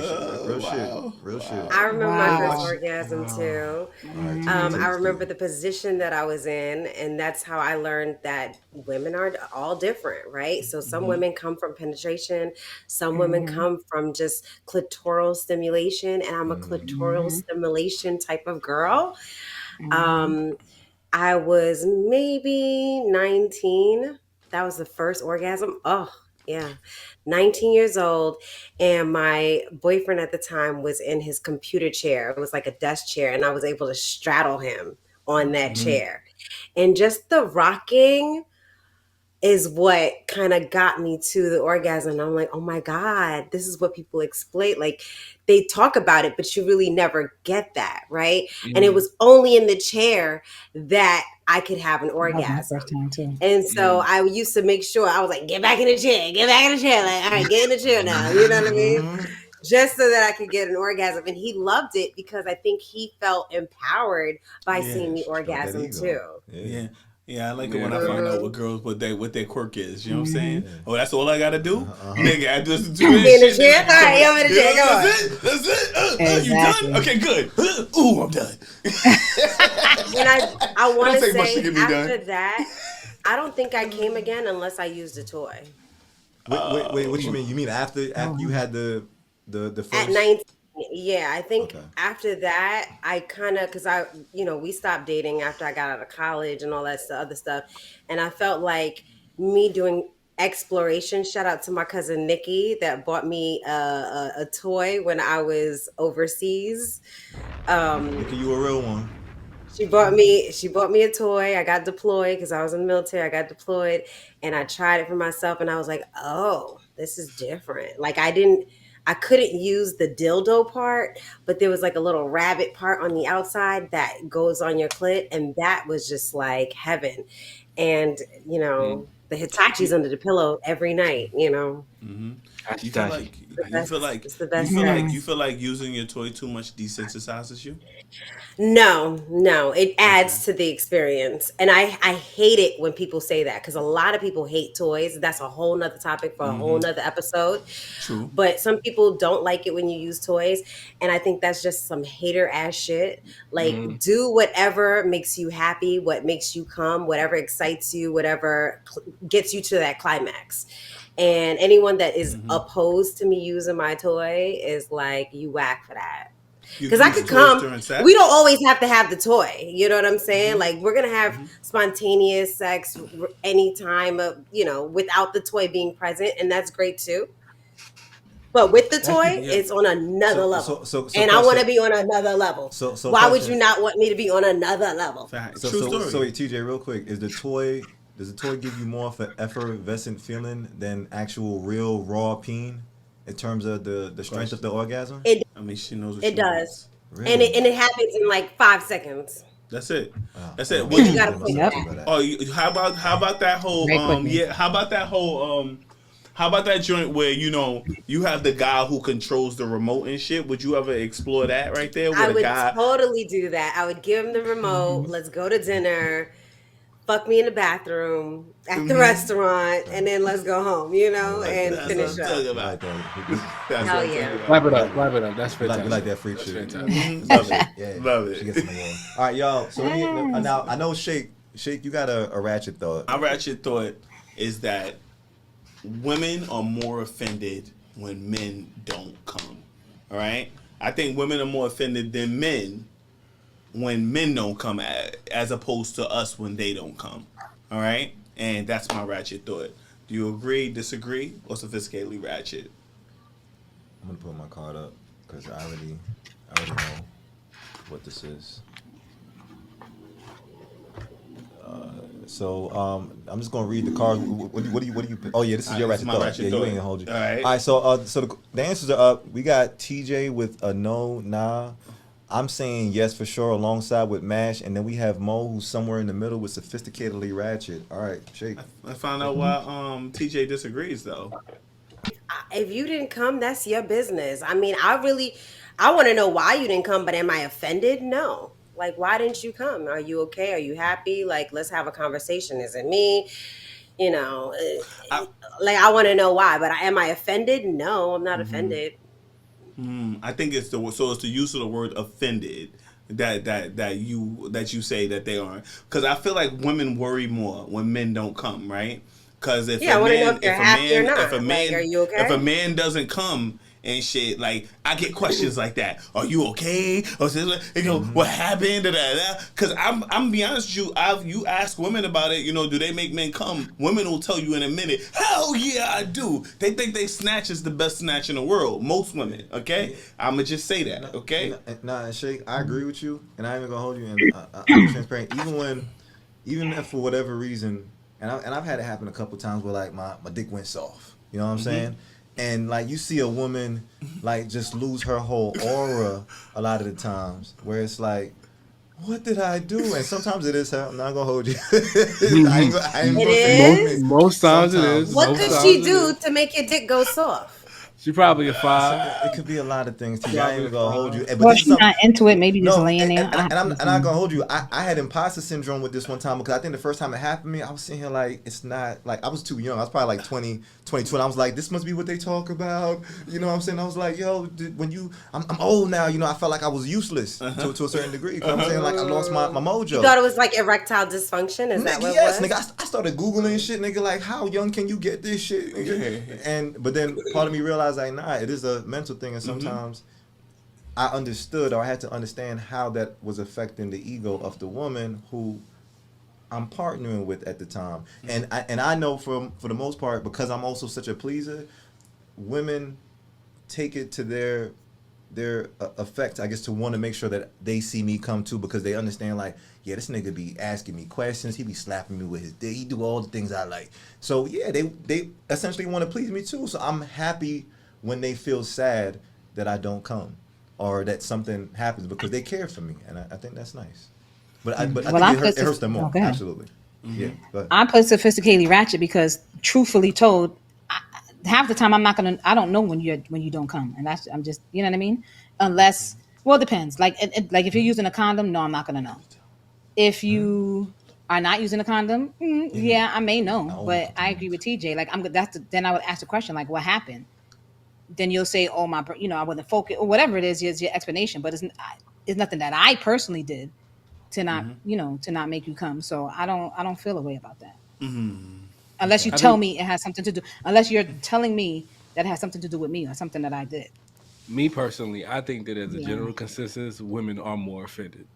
Real shit. I remember my Wow. first orgasm too. I remember the position that I was in, and that's how I learned that women are all different, right? So some women come from penetration, some women come from just clitoral stimulation, and I'm a clitoral stimulation type of girl. I was maybe 19. That was the first orgasm. Oh, yeah. 19 years old. And my boyfriend at the time was in his computer chair. It was like a desk chair. And I was able to straddle him on that chair. And just the rocking is what kind of got me to the orgasm. And I'm like, oh my God, this is what people explain. Like they talk about it, but you really never get that, right? And it was only in the chair that I could have an That was my orgasm. first time too. And so I used to make sure I was like, get back in the chair, get back in the chair. Like, all right, get in the chair now. You know what I mean? Just so that I could get an orgasm. And he loved it because I think he felt empowered by seeing me orgasm too. Yeah. Yeah, I like it when I find out what girls what their quirk is. You know what I'm saying? Oh, that's all I gotta do, nigga. I just do Be in the this chair. shit. All right, I'm in the chair. Go on. That's it. You Exactly. done? Okay, good. Ooh, I'm done. And I want Don't to take much to say get me after done. that, I don't think I came again unless I used a toy. Wait, what you mean? You mean after you had the first? At 19, yeah, I think Okay. after that, I kind of, because we stopped dating after I got out of college and all that other stuff. And I felt like me doing exploration, shout out to my cousin Nikki that bought me a toy when I was overseas. Nikki, you a real one. She bought me a toy. I got deployed because I was in the military. I got deployed and I tried it for myself and I was like, oh, this is different. Like I couldn't use the dildo part, but there was like a little rabbit part on the outside that goes on your clit, and that was just like heaven. And The Hitachi's under the pillow every night. You know, You feel like it's the you best. feel like It's the you best feel like sex. you feel like using your toy too much desensitizes you. No, it Okay. adds to the experience. And I hate it when people say that because a lot of people hate toys. That's a whole nother topic for a whole nother episode. True. But some people don't like it when you use toys. And I think that's just some hater ass shit. Like, do whatever makes you happy, what makes you come, whatever excites you, whatever gets you to that climax. And anyone that is opposed to me using my toy is like, you whack for that. You Because I use could toys come. during sex. We don't always have to have the toy. You know what I'm saying? Like we're gonna have spontaneous sex anytime of without the toy being present, and that's great too. But with the toy, it's on another level, and I want to be on another level. So why would you not want me to be on another level? Fact. So True so story. so wait, TJ, real quick, does the toy give you more of an effervescent feeling than actual real raw peen in terms of the strength of the orgasm? I mean, she knows what It she does, wants. Really? and it happens in like 5 seconds. That's it. Wow. That's it. Well, Would you you? gotta put Yep. that. Oh, how about that whole Very quickly. yeah? How about that whole How about that joint where you have the guy who controls the remote and shit? Would you ever explore that right there with I a would guy? totally do that. I would give him the remote. Let's go to dinner. Fuck me in the bathroom at the restaurant, and then let's go home. And That's finish what I'm up. talking You about. like that? That's Hell what I'm yeah. talking about. Wrap it up. That's You fantastic. like that freak That's shit? fantastic. Love it. Yeah, Love it. She gets some award. All right, y'all. So now I know Shake, you got a ratchet thought. My ratchet thought is that women are more offended when men don't come. All right? I think women are more offended than men when men don't come, as opposed to us when they don't come. All right? And that's my ratchet thought. Do you agree, disagree, or sophisticatedly ratchet? I'm gonna put my card up because I already know what this is. So I'm just gonna read the cards. What do you? Oh yeah, this is your Alright, ratchet this is my thought. ratchet Yeah, you thought. ain't gonna hold you. All right. All right. So the answers are up. We got TJ with a no, nah. I'm saying yes for sure, alongside with Mash, and then we have Mo, who's somewhere in the middle with sophisticatedly ratchet. All right, Shake. I found out why TJ disagrees though. If you didn't come, that's your business. I mean, I want to know why you didn't come, but am I offended? No. Like, why didn't you come? Are you okay? Are you happy? Like, let's have a conversation. Is it me? I- I want to know why, but am I offended? No, I'm not offended. I think it's the use of the word offended that you say that they aren't, because I feel like women worry more when men don't come, right? Because if Yeah, I a wanna know man if you're happy or not. if a man Like, are you okay? if a man doesn't come and shit, like I get questions like that. Are you okay? Or what happened? Because I'm be honest with you, you ask women about it. Do they make men come? Women will tell you in a minute. Hell yeah, I do. They think they snatch is the best snatch in the world. Most women. Okay, I'ma just say that. Okay. Nah, Shake, I agree with you, and I ain't even gonna hold you. And I'm transparent. Even if for whatever reason, and I've had it happen a couple times where like my dick went soft. You know what I'm saying? And like you see a woman like just lose her whole aura a lot of the times, where it's like, what did I do? And sometimes it is her. I'm not gonna hold you. I ain't gonna say is? Most times it Sometimes. is. What Most could times she it do is. to make your dick go soft? She probably a 5. It could be a lot of things. TJ. I ain't even gonna hold you. But Well, this is she's something. not into it. Maybe just No, laying there. and I'm not gonna hold you. I had imposter syndrome with this one time because I think the first time it happened to me, I was sitting here like, it's not like I was too young. I was probably like 20, 22, and I was like, this must be what they talk about. You know what I'm saying? I was like, yo, I'm old now. I felt like I was useless to a certain degree. You know what I'm saying? Like I lost my mojo. You thought it was like erectile dysfunction? Is that Nigga, what it yes, was? nigga. I started Googling shit, nigga, like, how young can you get this shit, nigga? But then part of me realized, like, nah, it is a mental thing, and sometimes I understood, or I had to understand how that was affecting the ego of the woman who I'm partnering with at the time. And I know for the most part, because I'm also such a pleaser, women take it to their effect, I guess, to want to make sure that they see me come too, because they understand, like, yeah, this nigga be asking me questions, he be slapping me with his dick, he do all the things I like. So yeah, they essentially want to please me too. So I'm happy when they feel sad that I don't come or that something happens, because they care for me, and I think that's nice. But I Well, think it hurts them more. Okay. Absolutely. Yeah, but I put sophisticatedly ratchet because, truthfully told, half the time I don't know when you don't come, and I'm just, you know what I mean. Unless, well, it depends. Like like if you're using a condom, no, I'm not gonna know. If you are not using a condom, yeah, I may know. But I agree with TJ. Like then I would ask the question like, what happened? Then you'll say, oh I wasn't focused or whatever it is your explanation. But it's nothing that I personally did to not to not make you come. So I don't feel a way about that. Unless you I tell think me it has something to do. Unless you're telling me that it has something to do with me or something that I did. me personally, I think that as a Yeah. general consensus, women are more offended.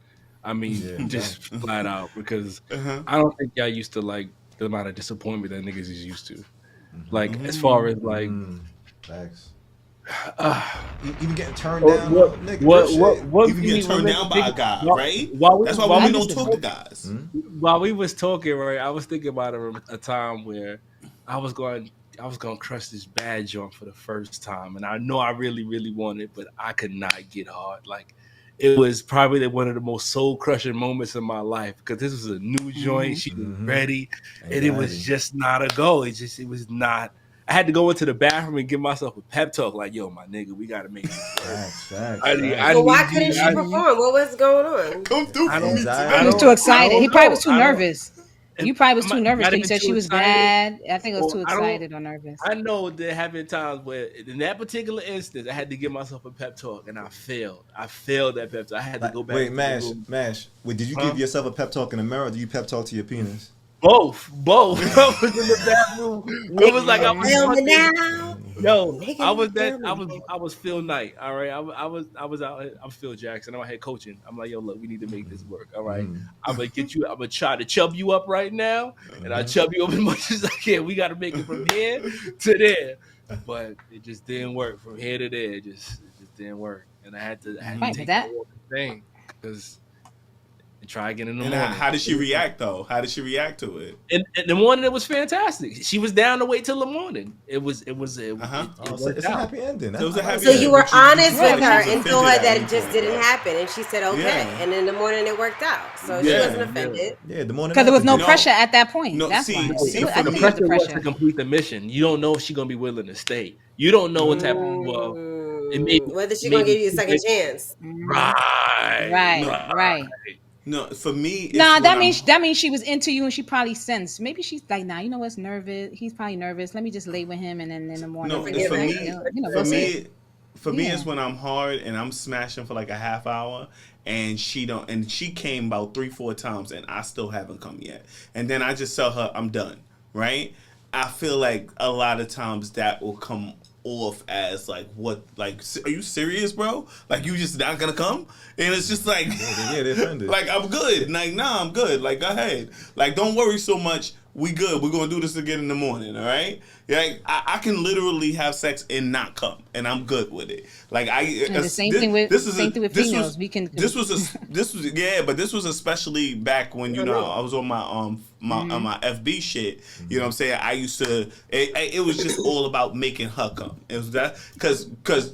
I mean, yeah, just flat out because Uh-huh. I don't think y'all used to like the amount of disappointment that niggas is used to. Like as far as like facts. uh, Even getting turned down, nigga, real shit. what Even made getting me turned remember down by a guy, while, right? while we That's why while women we don't was talk to talking, guys. while we was talking, right, I was thinking about a time where I was going crush this bad joint for the first time, and I know I really really wanted it, but I could not get hard. Like it was probably one of the most soul crushing moments in my life because this was a new joint. She was ready, and it was Anxiety. just not a go. It was not. I had to go into the bathroom and give myself a pep talk, like, "Yo, my nigga, we got to make this work. I Well, why need couldn't you. she perform? What was going on? Come through I for me don't. Anxiety. I He was don't. too I excited. don't He probably know. was too I don't. nervous. You probably was too nervous Might have because you been said too she was excited. bad. I think it was Or too I don't. excited or nervous. I know there have been times where, in that particular instance, I had to give myself a pep talk, and I failed. I failed that pep talk. I had to go back Wait, into the Mash, room. Mash. Wait, did you Huh? give yourself a pep talk in the mirror or did you pep talk to your penis? Both. I was in the bathroom. It was like I was Feel me fucking. now. Yo, I Nigga, was that. feel me. I was Phil Knight. All right, I was out. I'm Phil Jackson. I'm out here coaching. I'm like, yo, look, we need to make this work. All right, I'm gonna get you. I'm gonna try to chub you up right now, and I chub you up as much as I can. We got to make it from here to there, but it just didn't work from here to there. It just didn't work, and I had to Right, but take that the thing because and try again in the And morning. how did she react though? How did she react to it? In the morning, it was fantastic. She was down to wait till the morning. It Uh-huh. worked It's a out. happy ending. So it was a happy So ending. you were But honest felt with like her she was and told offended her at that any it just point, didn't though. happen, and she said okay. Yeah. And in the morning it worked out, so she Yeah. wasn't offended. Yeah, the morning because there was no after. know, pressure at that point. no, That's see- why. see, I for The think me- it was pressure the was to pressure. complete the mission. You don't know if she's gonna be willing to stay. You don't know what type of Whether she gonna maybe give you a second chance. right. Right. No, for me, it's Nah, when that I'm means she was into you and she probably sensed. Maybe she's like, nah, you know what's nervous? He's probably nervous. Let me just lay with him and then in the morning. no. we'll It's Forgive for go, her. me. we'll For see. me, for me, it's Yeah. when I'm hard and I'm smashing for like a half hour, and she came about 3-4 times, and I still haven't come yet. And then I just tell her I'm done. Right? I feel like a lot of times that will come off as like, what, like, are you serious, bro? Like, you just not gonna come? And it's just like, Yeah, they're offended. like, I'm good. Like, nah, I'm good. Like, go ahead. Like, don't worry so much. We good. We're gonna do this again in the morning. All right. Like, I can literally have sex and not come, and I'm good with it. Like, And the same thing with females. this was yeah, but this was especially back when I was on my on my FB shit. You know what I'm saying? I used to. It was just all about making her come. It was that because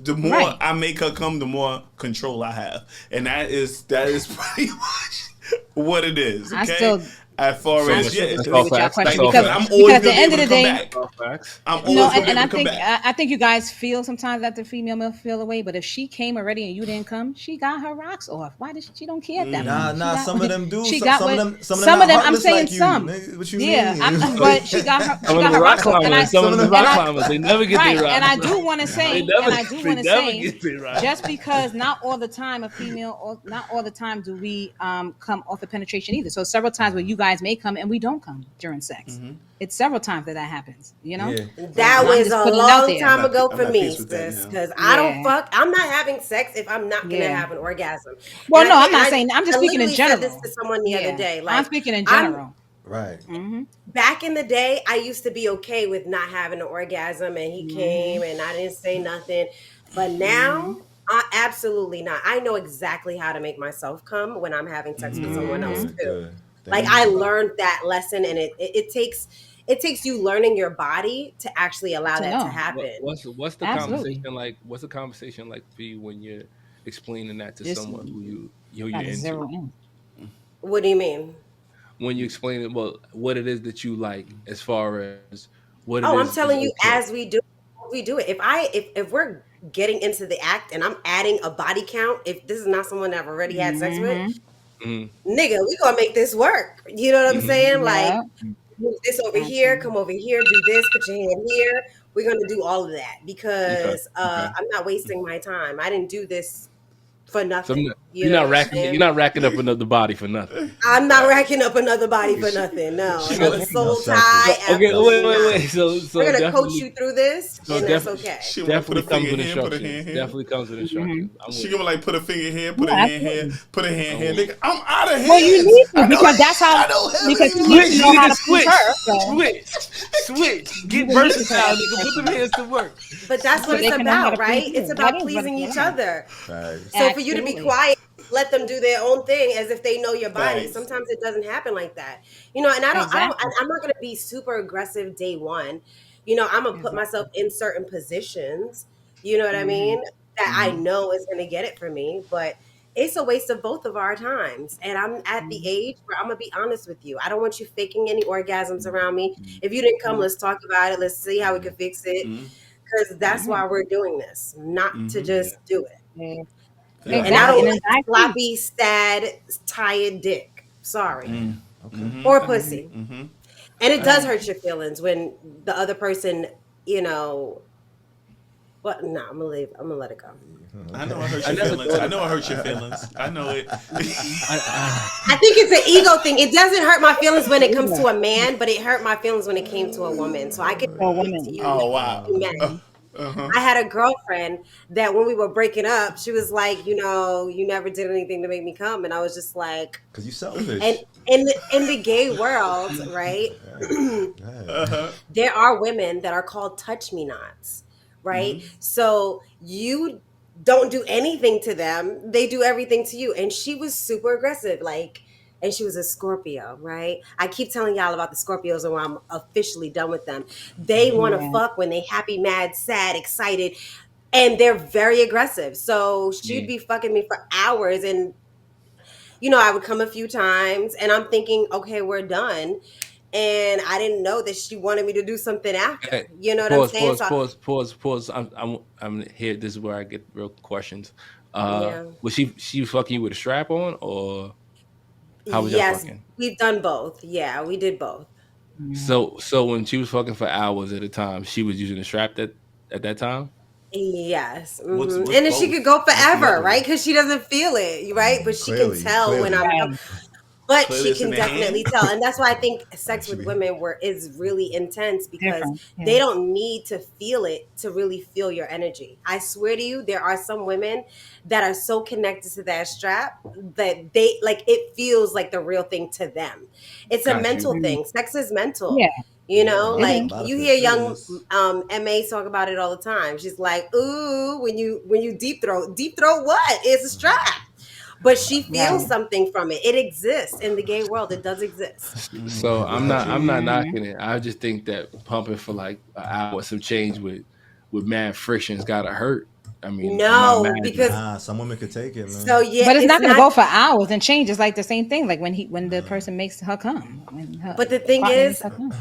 the more Right. I make her come, the more control I have, and that is pretty much what it is. Okay. I still- as far So as much- yeah, that's it's- all with your facts. question That's all because, I'm facts. always because at the gonna be end able of to the come day, back. All facts. I'm always no, gonna be and able I to come think back. I think you guys feel sometimes that the female may feel away, but if she came already and you didn't come, she got her rocks off. Why did she don't care at that point? Nah, some of them do. She Some got of what- them some not of them. I'm heartless saying like you, some. nigga. What you Yeah, mean? but she got her. She Some of got the her rock rocks off, and I climbers, some of the and rock I- climbers, they never get right, their rocks. and I do want to say, They never- and I do they want to never say, get their rocks. just because not all the time a female, or not all the time do we come off the penetration either. So several times where you guys may come and we don't come during sex. It's several times that happens. You know. Yeah. That I'm was just a putting it out long there. time I'm ago at for me, peace with that sis. now. Because I don't Yeah. fuck. I'm not having sex if I'm not gonna Yeah. have an orgasm. Well, And no, I I'm not think- saying. I'm just I speaking in literally general. said this to someone the other day. Like, I'm speaking in general. Right. back in the day, I used to be okay with not having an orgasm, and he came and I didn't say nothing. But now, I absolutely not. I know exactly how to make myself come when I'm having sex with someone else too. Good. Like, I learned that lesson, and it takes you learning your body to actually allow To that know. to happen. What's the Absolutely. conversation like? What's the conversation like for you when you're explaining that to This- someone who you're Got a into? zero in. What do you mean? when you explain it, well, what it is that you like as far as what it Oh, I'm is telling you, okay. as we do it. If we're getting into the act and I'm adding a body count, if this is not someone that I've already had sex with, Mm-hmm. Mm-hmm. nigga, we gonna make this work. You know what I'm Mm-hmm. saying? Like, Yeah. move this over here, Absolutely. come over here, do this, put your hand here. We're gonna do all of that Okay. because Okay. I'm not wasting my time. I didn't do this for So nothing. You know what I'm you're saying? not racking up another body for nothing. I'm not racking up another body for nothing. No, She another gonna soul selfish. tie, Okay, absolutely not. wait. So We're gonna coach definitely you through this, so and that's definitely okay. she gonna put a definitely comes finger with here, put a instructions. hand here. Definitely comes with instructions. I'm She with gonna it. like put a finger here, put a Yeah, hand here, absolutely. put a hand I'm here. with it. Nigga, I'm out of Well, you hands. need I to know, because that's how I don't have because any she needs Switch, to money. you know need how to to please her. So switch. Get you need to tell versatile, her nigga. Put them hands to work. But that's so what it's they can know how to about, please right? It's you. That about is what pleasing it's each about. other. Facts. So for you to be Absolutely. quiet, let them do their own thing as if they know your body. Thanks. Sometimes it doesn't happen like that. You know, and Exactly. I'm not gonna be super aggressive day one. You know, I'm gonna put myself Exactly. in certain positions, you know what I Mm-hmm. mean, that I Mm-hmm. know is gonna get it for me. But it's a waste of both of our times. And I'm at the Mm-hmm. age where I'm gonna be honest with you. I don't want you faking any orgasms around me. If you didn't come, Yeah. let's talk about it. Let's see how we can fix it. Mm-hmm. Because that's Yeah. why we're doing this, not to Mm-hmm. Yeah. just do it. Yeah. And Facts. I Exactly. don't And like then I agree. sloppy, sad, tired dick. Sorry. Damn. Mm. Okay. Mm-hmm. Or Mm-hmm. pussy. Mm-hmm. And it does Facts. hurt your feelings when the other person, you know, what? No, I'm gonna let it go. I know I hurt I your never feelings. thought I of know I hurt your feelings. I know it. I I think it's an ego thing. It doesn't hurt my feelings when it comes Yeah. to a man, but it hurt my feelings when it came to a woman. So I could For a relate to woman. you, Oh wow. you men. Uh-huh. I had a girlfriend that when we were breaking up, she was like, you know, you never did anything to make me come. And I was just like, Cause you and selfish. in the gay world, right? Go ahead. Uh-huh. There are women that are called touch me nots, right? Mm-hmm. So you don't do anything to them, they do everything to you. And she was super aggressive, like, and she was a Scorpio, right? I keep telling y'all about the Scorpios and when I'm officially done with them. They want to Yeah. fuck when they happy, mad, sad, excited, and they're very aggressive. So she'd yeah. be fucking me for hours, and you know, I would come a few times, and I'm thinking, okay, we're done. And I didn't know that she wanted me to do something Okay. after. You know what I'm Pause. saying? Pause. So Pause. Pause. Pause. I'm here. This is where I get real questions. yeah. Was she fucking you with a strap on, or how was y'all Yes, fucking? we've done both. Yeah, we did both. Mm-hmm. So when she was fucking for hours at a time, she was using a strap at that time. Yes. What's And then she could both? go What's the forever, other right? one? Because she doesn't feel it, right? But she can Clearly, tell when clearly. I'm Right. but Clearly she it's in can the definitely hand. tell. And that's why I think sex with Actually, women is really intense because Different. they Yeah. don't need to feel it to really feel your energy. I swear to you, there are some women that are so connected to that strap that they like it feels like the real thing to them. It's a Got you. mental Mm-hmm. thing. Sex is mental. Yeah. You a know, lot It of is. like a lot of you it. hear It young is. Ma talk about it all the time. She's like, "Ooh, when you deep throat what? It's a strap." But she feels Right. something from it. It exists in the gay world. It does exist. So Got you. I'm not Mm-hmm. knocking it. I just think that pumping for like an hour some change with mad friction's gotta hurt. I mean, I'm not No, mad at that. because Nah, some women could take it, so man. yeah, But it's it's not gonna not. go for hours and change. It's like the same thing. Like when the person makes her come, when her But the thing partner makes is, her come.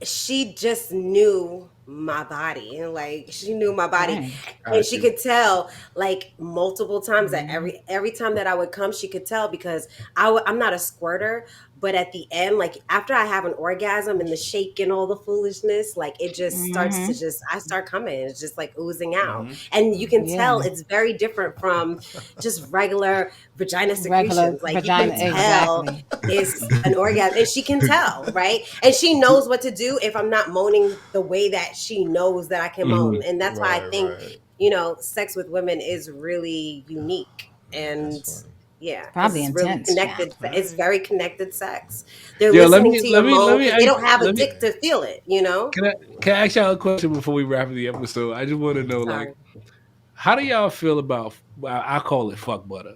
she just knew my body and like she knew my body Right. and Got she you. could tell like multiple times that Mm-hmm. every time that I would come she could tell because I'm not a squirter, but at the end, like after I have an orgasm and the shake and all the foolishness, like it just starts to Mm-hmm. just I start coming, it's just like oozing out, Mm-hmm. and you can Yeah. tell it's very different from just regular vagina Regular secretions. Like you can vagina. tell Exactly. it's an orgasm, and she can tell, right? And she knows what to do if I'm not moaning the way that she knows that I can Hmm. moan. And that's why I Right, think, right. you know, sex with women is really unique. That's And funny. yeah, because Probably it's really intense. Yeah. connected. All It's right. very connected sex. They're Yo, listening to your let moan me because they ask, don't have a let me dick to feel it, you know? can I ask y'all a question before we wrap the episode? I just want to know like Sorry. how do y'all feel about I call it fuck butter.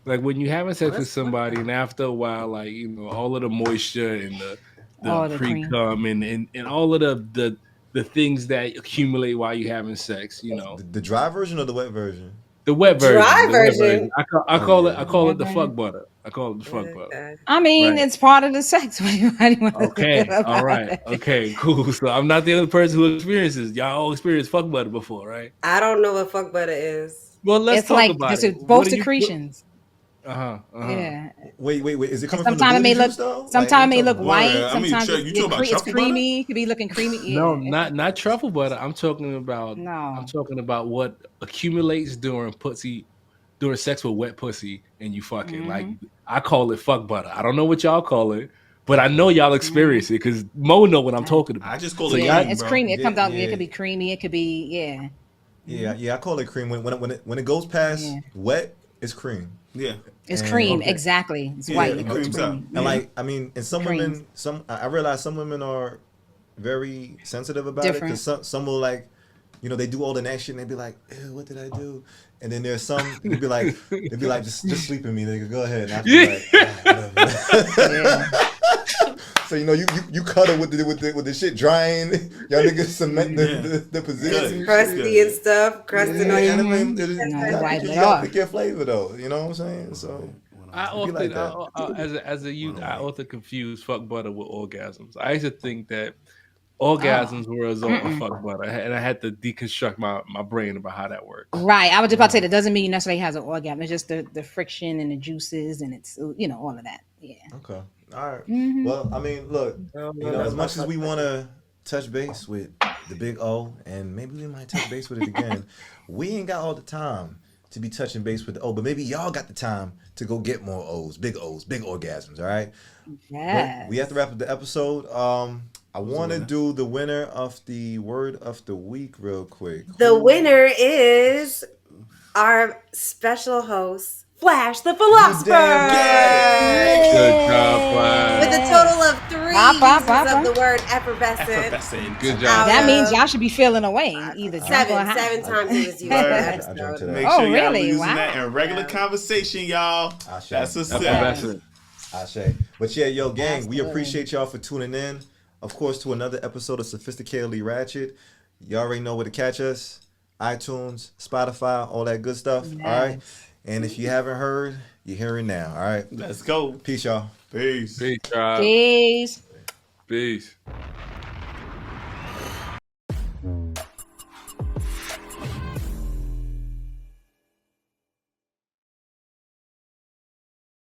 Like when you having sex with What's somebody and after a while, like, you know, all of the moisture and the Oh, the pre cream. cum and all of the things that accumulate while you having sex, you know. The dry version or the wet version? The wet version. Dry The wet version. I call yeah. it the fuck butter. I call it the fuck butter. Okay. I mean, Right. it's part of the sex. What do you want to Okay. feel All about right. it? Okay. Cool. So I'm not the only person who experiences. Y'all all experienced fuck butter before, right? I don't know what fuck butter is. Well, let's It's talk like about just it. both What do you? secretions. Yeah. Wait. Is it And coming from the sometimes it booty may look, juice though? sometimes it may Like, look what are you talking white. about? I mean, Sometimes you talking about it's truffle butter? creamy. It could be looking creamy. Yeah. No, not truffle butter. I'm talking about No. what accumulates during sex with wet pussy and you fucking. Like Mhm. I call it fuck butter. I don't know what y'all call it, but I know y'all experience it because Mo know what I'm talking about. I just call So it Yeah, cream, it's bro. creamy. It comes out. Yeah. It could be creamy. It could be Yeah. I call it cream. When it goes past Yeah. wet, it's cream. Yeah. It's And- cream. Okay. Exactly. It's Yeah, white. it It goes creams up. creamy. And like, I mean, and some Creams. women, I realize some women are very sensitive about it Different. because some will like, they do all the next shit and they be like, ew, what did I do? And then there's some they be like, just sleep in me, nigga. Go ahead. And I be like, whatever. Yeah. So you cuddle with the shit drying. Y'all niggas cement the position. Good. Crusty and stuff. Crusting on Yeah, your I mean, No, wipe you it gotta off. pick your flavor though. You know what I'm saying? So I be often, like that. as a youth, I often confuse fuck butter with orgasms. I used to think that orgasms were a result of fuck butter, and I had to deconstruct my brain about how that works. Right. I was just about to say that doesn't mean necessarily has an orgasm. It's just the friction and the juices and it's all of that. Yeah. Okay. All right. Mhm. Well, I mean, look, That's as much as we want to touch base with the big O, and maybe we might touch base with it again, we ain't got all the time to be touching base with the O, but maybe y'all got the time to go get more O's, big orgasms, all right? Yes. But we have to wrap up the episode. I want to do the winner of the word of the week real quick. The winner is our special host, Flash the Philosopher. Good job, Flash. With a total of 3 uses of the word effervescent. Effervescent. Good job. That means y'all should be feeling away. Either drunk or high. 7 times it was used in the I jumped to episode. that. Make Oh, sure y'all really? using Wow. that in regular conversation, y'all. Ashe. That's a step. Effervescent. Ashe. But yeah, yo, gang, we Absolutely. appreciate y'all for tuning in. Of course, to another episode of Sophisticatedly Ratchet. You already know where to catch us. iTunes, Spotify, all that good stuff. Yes. All right. And if you haven't heard, you're hearing now. All right. Let's go. Peace, y'all. Peace. Peace, y'all. Peace. Peace.